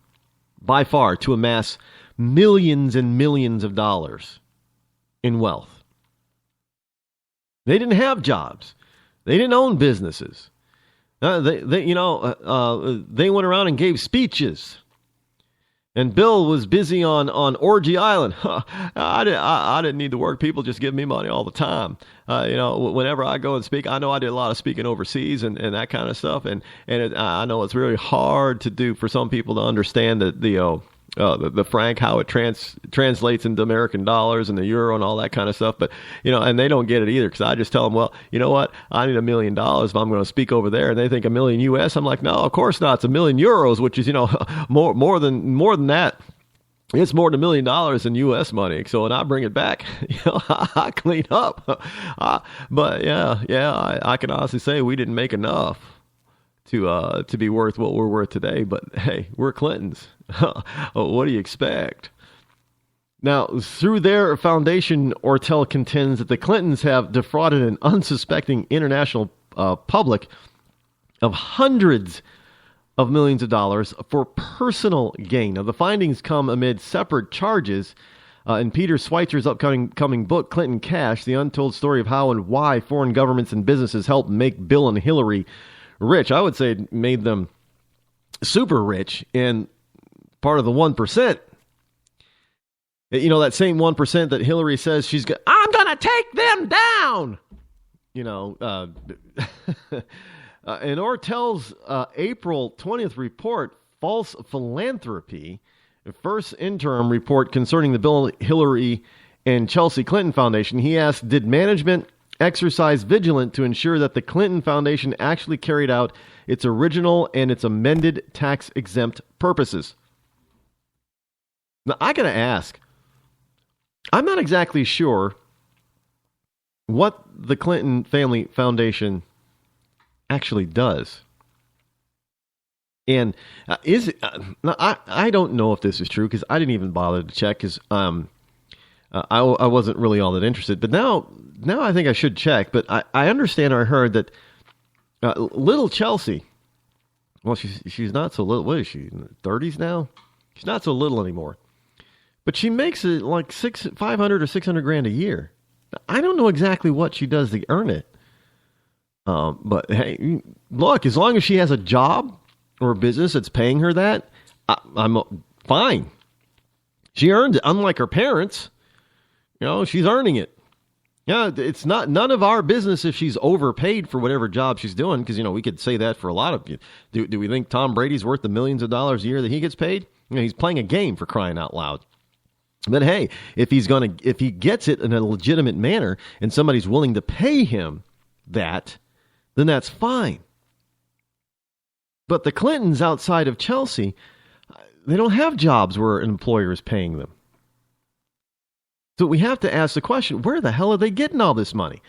by far to amass millions and millions of dollars in wealth. They didn't have jobs. They didn't own businesses. They went around and gave speeches. And Bill was busy on Orgy Island. I didn't need to work. People just give me money all the time. Whenever I go and speak, I know I did a lot of speaking overseas and that kind of stuff. And I know it's really hard to do for some people to understand the franc, how it translates into American dollars and the euro and all that kind of stuff. But, and they don't get it either, because I just tell them, well, you know what? I need $1 million if I'm going to speak over there. And they think $1 million US. I'm like, no, of course not. It's $1 million euros, which is, more than that. It's more than $1 million in U.S. money. So when I bring it back, I clean up. But I can honestly say we didn't make enough to be worth what we're worth today. But hey, we're Clintons. What do you expect? Now, through their foundation, Ortel contends that the Clintons have defrauded an unsuspecting international public of hundreds of millions of dollars for personal gain. Now, the findings come amid separate charges in Peter Schweitzer's upcoming book, Clinton Cash, The Untold Story of How and Why Foreign Governments and Businesses Helped Make Bill and Hillary Rich. I would say it made them super rich and part of the 1%. That same 1% that Hillary says I'm going to take them down. In Ortel's April 20th report, False Philanthropy, the first interim report concerning the Bill, Hillary, and Chelsea Clinton Foundation, he asked, did management exercise vigilant to ensure that the Clinton Foundation actually carried out its original and its amended tax-exempt purposes? Now, I got to ask, I'm not exactly sure what the Clinton Family Foundation actually does. And I don't know if this is true, because I didn't even bother to check, because I wasn't really all that interested. But now I think I should check. But I understand, or I heard that little Chelsea, well, she's not so little. What is she, in the 30s now? She's not so little anymore. But she makes it like $500 or $600 grand a year. I don't know exactly what she does to earn it. But hey, look, as long as she has a job or a business that's paying her that, I'm fine. She earned it, unlike her parents. She's earning it. Yeah, it's none of our business if she's overpaid for whatever job she's doing, because, we could say that for a lot of you. Do we think Tom Brady's worth the millions of dollars a year that he gets paid? He's playing a game, for crying out loud. But hey, if he gets it in a legitimate manner and somebody's willing to pay him that, then that's fine. But the Clintons outside of Chelsea, they don't have jobs where an employer is paying them. So we have to ask the question, where the hell are they getting all this money?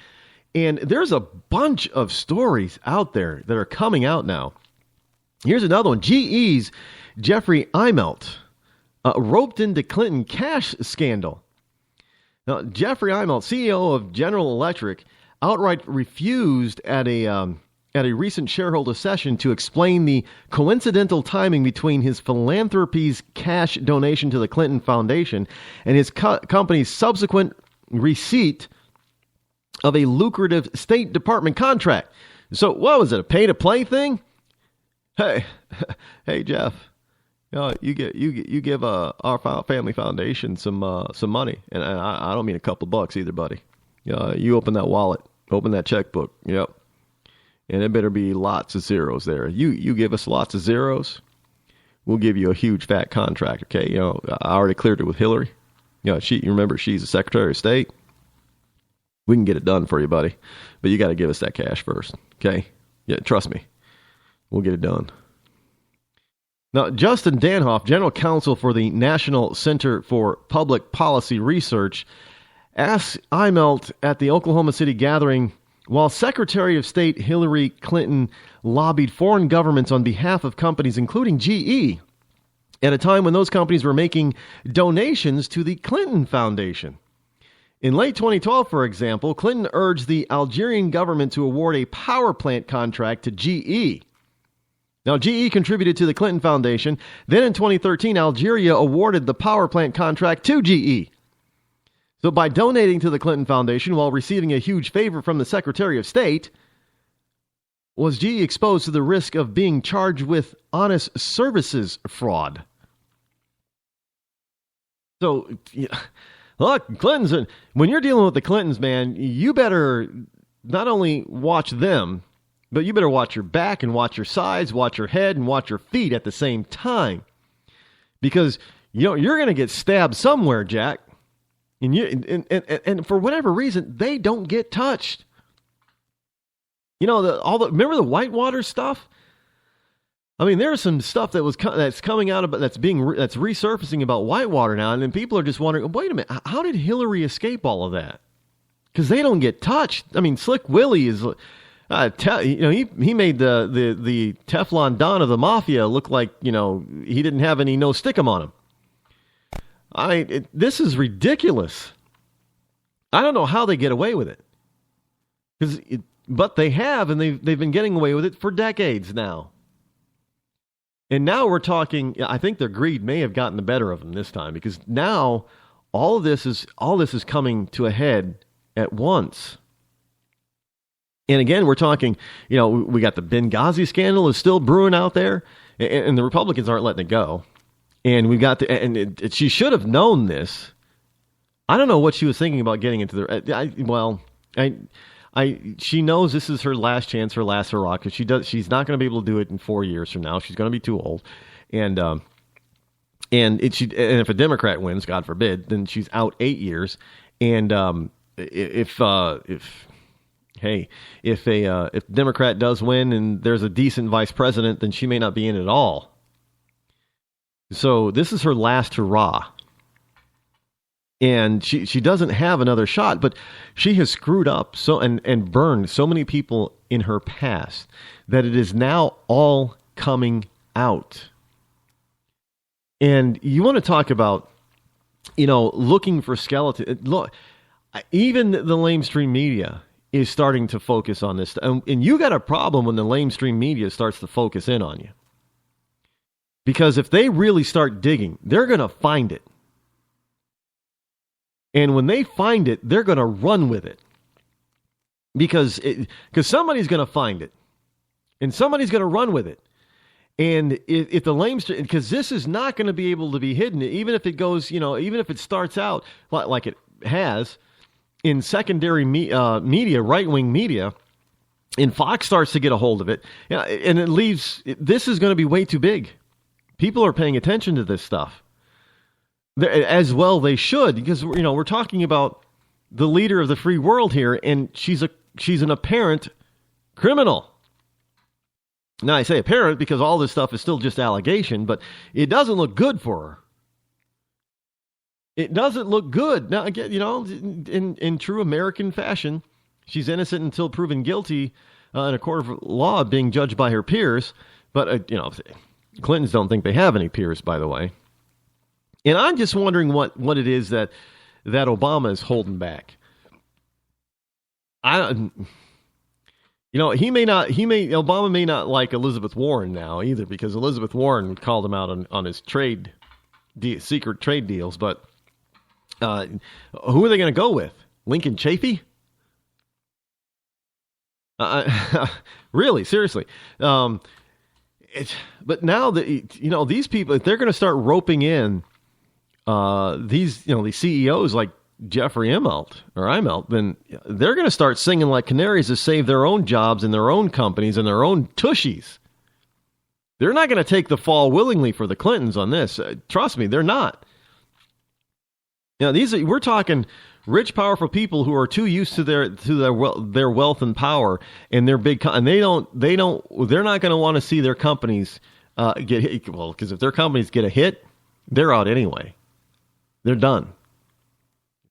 And there's a bunch of stories out there that are coming out now. Here's another one. GE's Jeffrey Immelt roped into Clinton cash scandal. Now, Jeffrey Immelt, CEO of General Electric, outright refused at a recent shareholder session to explain the coincidental timing between his philanthropy's cash donation to the Clinton Foundation and his company's subsequent receipt of a lucrative State Department contract. So, what was it, a pay-to-play thing? Hey, Jeff, you give our family foundation some money, and I don't mean a couple bucks either, buddy. You open that wallet, open that checkbook. Yep. And it better be lots of zeros there. You give us lots of zeros, we'll give you a huge fat contract. Okay, I already cleared it with Hillary. You remember she's the Secretary of State. We can get it done for you, buddy, but you got to give us that cash first. Okay, yeah, trust me, we'll get it done. Now, Justin Danhoff, General Counsel for the National Center for Public Policy Research, asked Immelt at the Oklahoma City gathering, while Secretary of State Hillary Clinton lobbied foreign governments on behalf of companies, including GE, at a time when those companies were making donations to the Clinton Foundation. In late 2012, for example, Clinton urged the Algerian government to award a power plant contract to GE. Now, GE contributed to the Clinton Foundation. Then in 2013, Algeria awarded the power plant contract to GE. So by donating to the Clinton Foundation while receiving a huge favor from the Secretary of State, was GE exposed to the risk of being charged with honest services fraud. So, look, Clintons, when you're dealing with the Clintons, man, you better not only watch them, but you better watch your back and watch your sides, watch your head and watch your feet at the same time. Because, you're going to get stabbed somewhere, Jack. And for whatever reason, they don't get touched. Remember the Whitewater stuff? I mean, there's some stuff that's coming out about that's resurfacing about Whitewater now, and then people are just wondering, wait a minute, how did Hillary escape all of that? Because they don't get touched. I mean, Slick Willie is, he made the Teflon Don of the mafia look like he didn't have any no stickum on him. I mean, this is ridiculous. I don't know how they get away with it. But they have, and they've been getting away with it for decades now. And now we're talking, I think their greed may have gotten the better of them this time, because now all this is coming to a head at once. And again, we're talking, we got the Benghazi scandal is still brewing out there, and the Republicans aren't letting it go. And we've got she should have known this. I don't know what she was thinking about getting into she knows this is her last chance, her last hurrah, because she's not going to be able to do it in 4 years from now. She's going to be too old. And if a Democrat wins, God forbid, then she's out 8 years. And if a Democrat does win and there's a decent vice president, then she may not be in at all. So this is her last hurrah. And she doesn't have another shot, but she has screwed up and burned so many people in her past that it is now all coming out. And you want to talk about, looking for skeletons. Look, even the lamestream media is starting to focus on this. And you got a problem when the lamestream media starts to focus in on you. Because if they really start digging, they're going to find it. And when they find it, they're going to run with it. Because somebody's going to find it. And somebody's going to run with it. And if the lamestream, because this is not going to be able to be hidden, even if it goes, even if it starts out like it has in secondary media, right-wing media, and Fox starts to get a hold of it, and it leaves, this is going to be way too big. People are paying attention to this stuff. As well they should, because, we're talking about the leader of the free world here, and she's an apparent criminal. Now, I say apparent because all this stuff is still just allegation, but it doesn't look good for her. It doesn't look good. Now, again, in true American fashion, she's innocent until proven guilty in a court of law, being judged by her peers. But, Clintons don't think they have any peers, by the way. And I'm just wondering what it is that Obama is holding back. Obama may not like Elizabeth Warren now either, because Elizabeth Warren called him out on his secret trade deals. But who are they going to go with? Lincoln Chafee? Really, seriously. But now that these people, if they're going to start roping in these CEOs like Jeffrey Immelt, then they're going to start singing like canaries to save their own jobs and their own companies and their own tushies. They're not going to take the fall willingly for the Clintons on this. Trust me, they're not. We're talking rich, powerful people who are too used to their wealth and power and their big, and they're not going to want to see their companies get hit. Well, because if their companies get a hit, they're out anyway. They're done.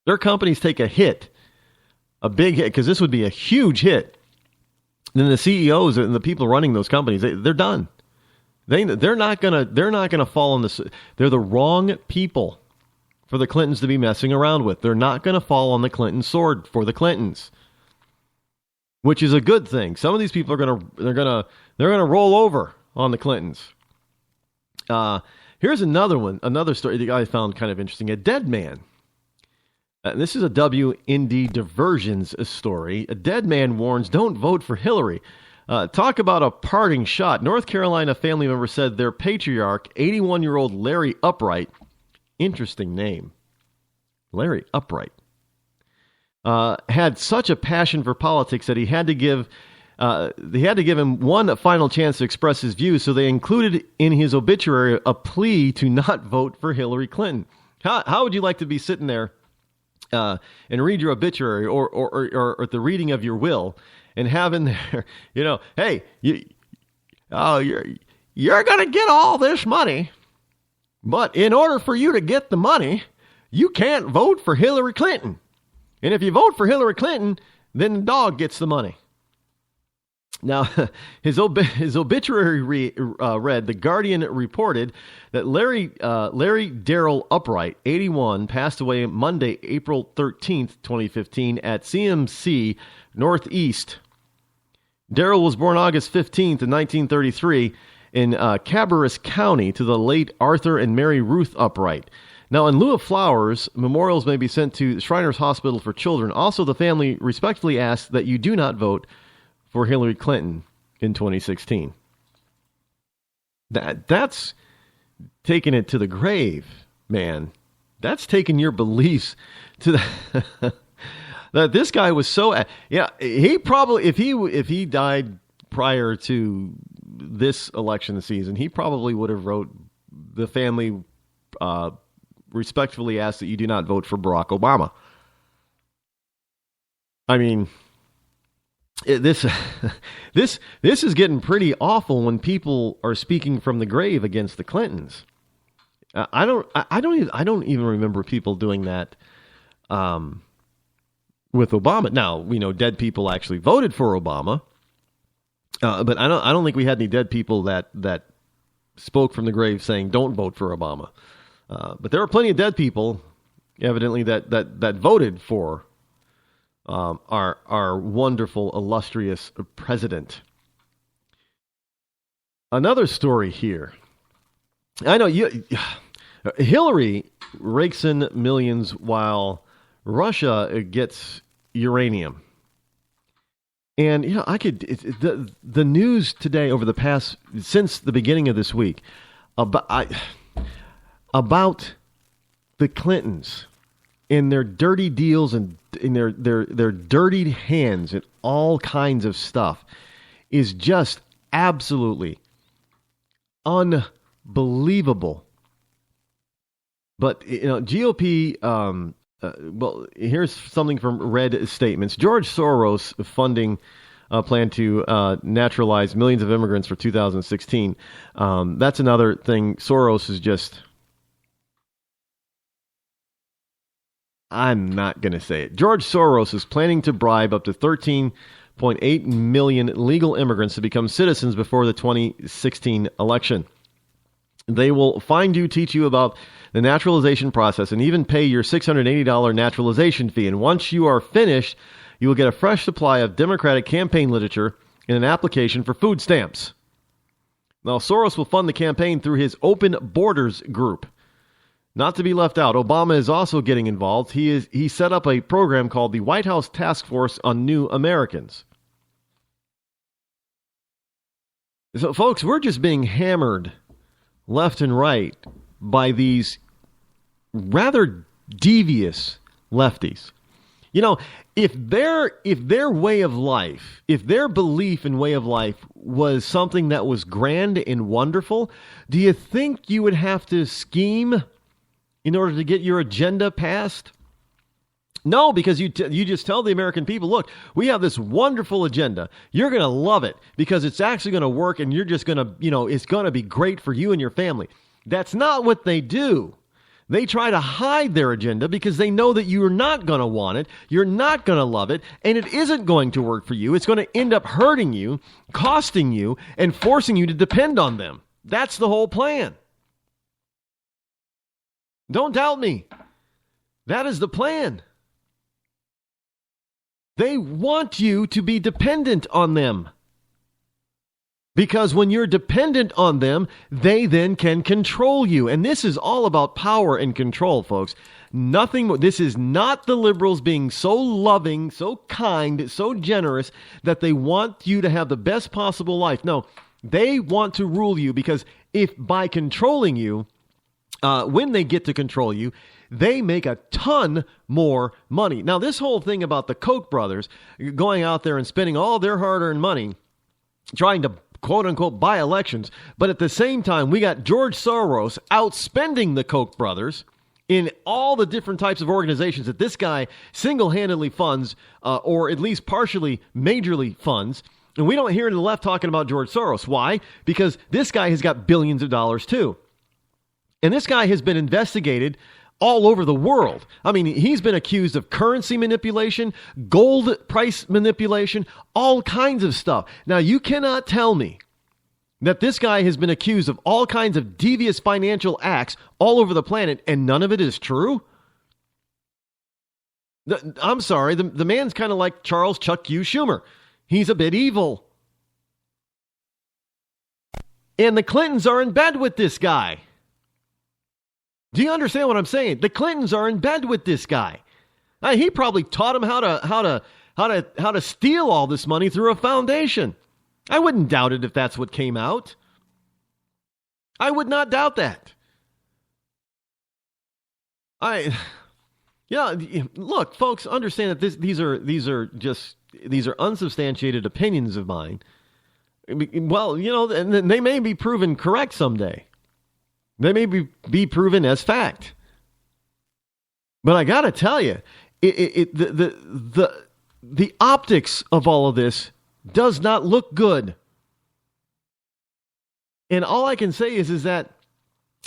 Their companies take a hit, a big hit, because this would be a huge hit. Then the CEOs and the people running those companies, they're done. They're not gonna fall on this. They're the wrong people for the Clintons to be messing around with. They're not gonna fall on the Clinton sword for the Clintons, which is a good thing. Some of these people they're gonna roll over on the Clintons. Here's another story that I found kind of interesting. A dead man. This is a WND Diversions story. A dead man warns, don't vote for Hillary. Talk about a parting shot. North Carolina family member said their patriarch, 81-year-old Larry Upright, interesting name, Larry Upright, had such a passion for politics that they had to give him one final chance to express his views, so they included in his obituary a plea to not vote for Hillary Clinton. How would you like to be sitting there and read your obituary or at the reading of your will and having there, hey, you're going to get all this money, but in order for you to get the money, you can't vote for Hillary Clinton. And if you vote for Hillary Clinton, then the dog gets the money. Now, his obituary read, The Guardian reported that Larry Darrell Upright, 81, passed away Monday, April 13th, 2015, at CMC Northeast. Darrell was born August 15th, 1933, in Cabarrus County to the late Arthur and Mary Ruth Upright. Now, in lieu of flowers, memorials may be sent to Shriners Hospital for Children. Also, the family respectfully asks that you do not vote for Hillary Clinton in 2016. That's taking it to the grave, man. That's taking your beliefs to the that this guy was so he probably if he died prior to this election season, he probably would have wrote the family respectfully asked that you do not vote for Barack Obama. I mean, this is getting pretty awful when people are speaking from the grave against the Clintons. I don't even remember people doing that with Obama. Now, we know dead people actually voted for Obama, but I don't think we had any dead people that spoke from the grave saying don't vote for Obama. But there are plenty of dead people, evidently, that voted for our wonderful, illustrious president. Another story here. I know Hillary rakes in millions while Russia gets uranium. And, the news today since the beginning of this week, about the Clintons and their dirty deals and in their dirty hands and all kinds of stuff is just absolutely unbelievable. But, GOP, here's something from Red Statements. George Soros funding plan to naturalize millions of immigrants for 2016. That's another thing. Soros is just... I'm not going to say it. George Soros is planning to bribe up to 13.8 million legal immigrants to become citizens before the 2016 election. They will find you, teach you about the naturalization process, and even pay your $680 naturalization fee. And once you are finished, you will get a fresh supply of Democratic campaign literature and an application for food stamps. Now, Soros will fund the campaign through his Open Borders group. Not to be left out, Obama is also getting involved. He set up a program called the White House Task Force on New Americans. So, folks, we're just being hammered left and right by these rather devious lefties. If their way of life, if their belief in way of life was something that was grand and wonderful, do you think you would have to scheme in order to get your agenda passed? No, because you just tell the American people, look, we have this wonderful agenda. You're going to love it because it's actually going to work, and you're just going to, it's going to be great for you and your family. That's not what they do. They try to hide their agenda because they know that you're not going to want it, you're not going to love it, and it isn't going to work for you. It's going to end up hurting you, costing you, and forcing you to depend on them. That's the whole plan. Don't doubt me. That is the plan. They want you to be dependent on them. Because when you're dependent on them, they then can control you. And this is all about power and control, folks. Nothing more. This is not the liberals being so loving, so kind, so generous that they want you to have the best possible life. No, they want to rule you because if by controlling you, when they get to control you, they make a ton more money. Now, this whole thing about the Koch brothers going out there and spending all their hard-earned money trying to quote-unquote buy elections, but at the same time, we got George Soros outspending the Koch brothers in all the different types of organizations that this guy single-handedly funds, or at least partially, majorly funds. And we don't hear the left talking about George Soros. Why? Because this guy has got billions of dollars too. And this guy has been investigated all over the world. I mean, he's been accused of currency manipulation, gold price manipulation, all kinds of stuff. Now, you cannot tell me that this guy has been accused of all kinds of devious financial acts all over the planet, and none of it is true? I'm sorry, the man's kind of like Charles Chuck U. Schumer. He's a bit evil. And the Clintons are in bed with this guy. Do you understand what I'm saying? The Clintons are in bed with this guy. He probably taught him how to steal all this money through a foundation. I wouldn't doubt it if that's what came out. I would not doubt that. Look, folks, understand that these are unsubstantiated opinions of mine. Well, and they may be proven correct someday. They may be proven as fact. But I got to tell you, the optics of all of this does not look good. And all I can say is that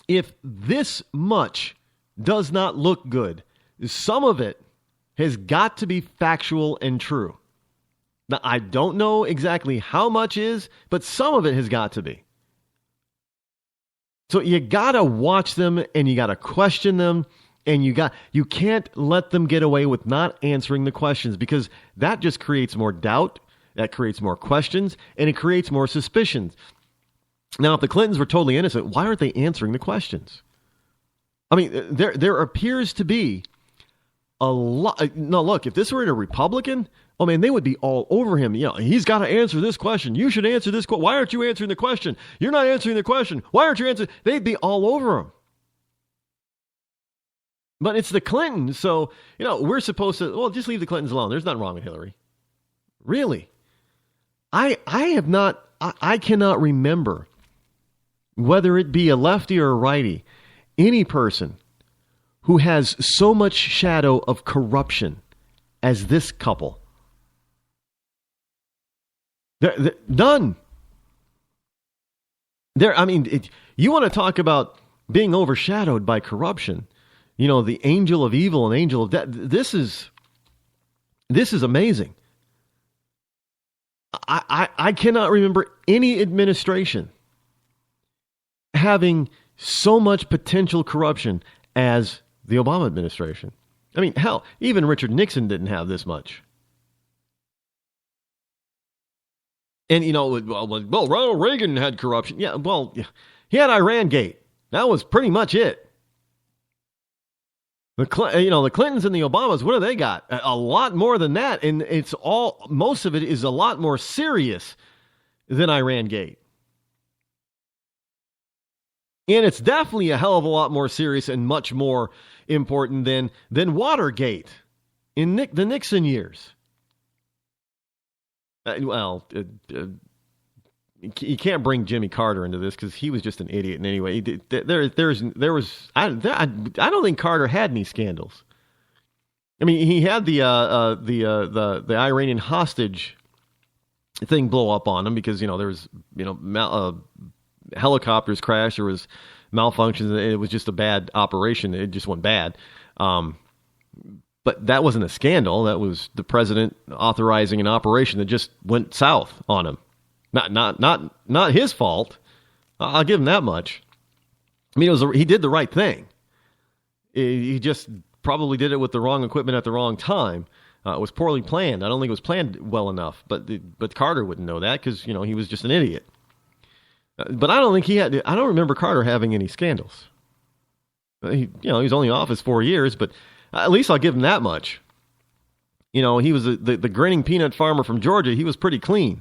if this much does not look good, some of it has got to be factual and true. Now, I don't know exactly how much is, but some of it has got to be. So you got to watch them and you got to question them, and you can't let them get away with not answering the questions, because that just creates more doubt, that creates more questions, and it creates more suspicions. Now, if the Clintons were totally innocent, why aren't they answering the questions? I mean, there appears to be a lot. No, look, if this were a Republican, oh man, they would be all over him. You know, he's got to answer this question. You should answer this question. Why aren't you answering the question? You're not answering the question. Why aren't you answering? They'd be all over him. But it's the Clintons, so, you know, we're supposed to, well, just leave the Clintons alone. There's nothing wrong with Hillary. Really? I cannot remember, whether it be a lefty or a righty, any person who has so much shadow of corruption as this couple. None. You want to talk about being overshadowed by corruption. You know, the angel of evil and angel of death. This is amazing. I cannot remember any administration having so much potential corruption as the Obama administration. I mean, hell, even Richard Nixon didn't have this much. And, you know, well, Ronald Reagan had corruption. Yeah, well, he had Iran-gate. That was pretty much it. The Clintons and the Obamas, what do they got? A lot more than that, and most of it is a lot more serious than Iran-gate. And it's definitely a hell of a lot more serious and much more important than Watergate in the Nixon years. You can't bring Jimmy Carter into this because he was just an idiot in any way. I don't think Carter had any scandals. I mean, he had the Iranian hostage thing blow up on him because, you know, there was, you know, helicopters crashed, there was malfunctions, it was just a bad operation. It just went bad. But that wasn't a scandal. That was the president authorizing an operation that just went south on him. Not his fault. I'll give him that much. I mean, he did the right thing. He just probably did it with the wrong equipment at the wrong time. It was poorly planned. I don't think it was planned well enough. But Carter wouldn't know that because, you know, he was just an idiot. But I don't think I don't remember Carter having any scandals. He was only in office 4 years, but at least I'll give him that much. You know, he was the grinning peanut farmer from Georgia. He was pretty clean.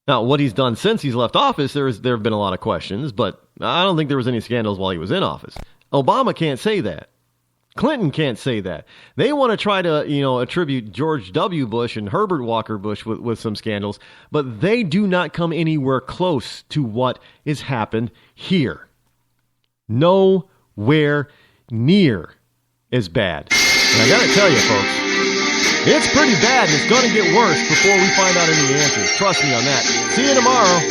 Now, what he's done since he's left office, there have been a lot of questions, but I don't think there was any scandals while he was in office. Obama can't say that. Clinton can't say that. They want to try to, you know, attribute George W. Bush and Herbert Walker Bush with some scandals, but they do not come anywhere close to what has happened here. Nowhere near as bad. And I got to tell you, folks, it's pretty bad, and it's going to get worse before we find out any answers. Trust me on that. See you tomorrow.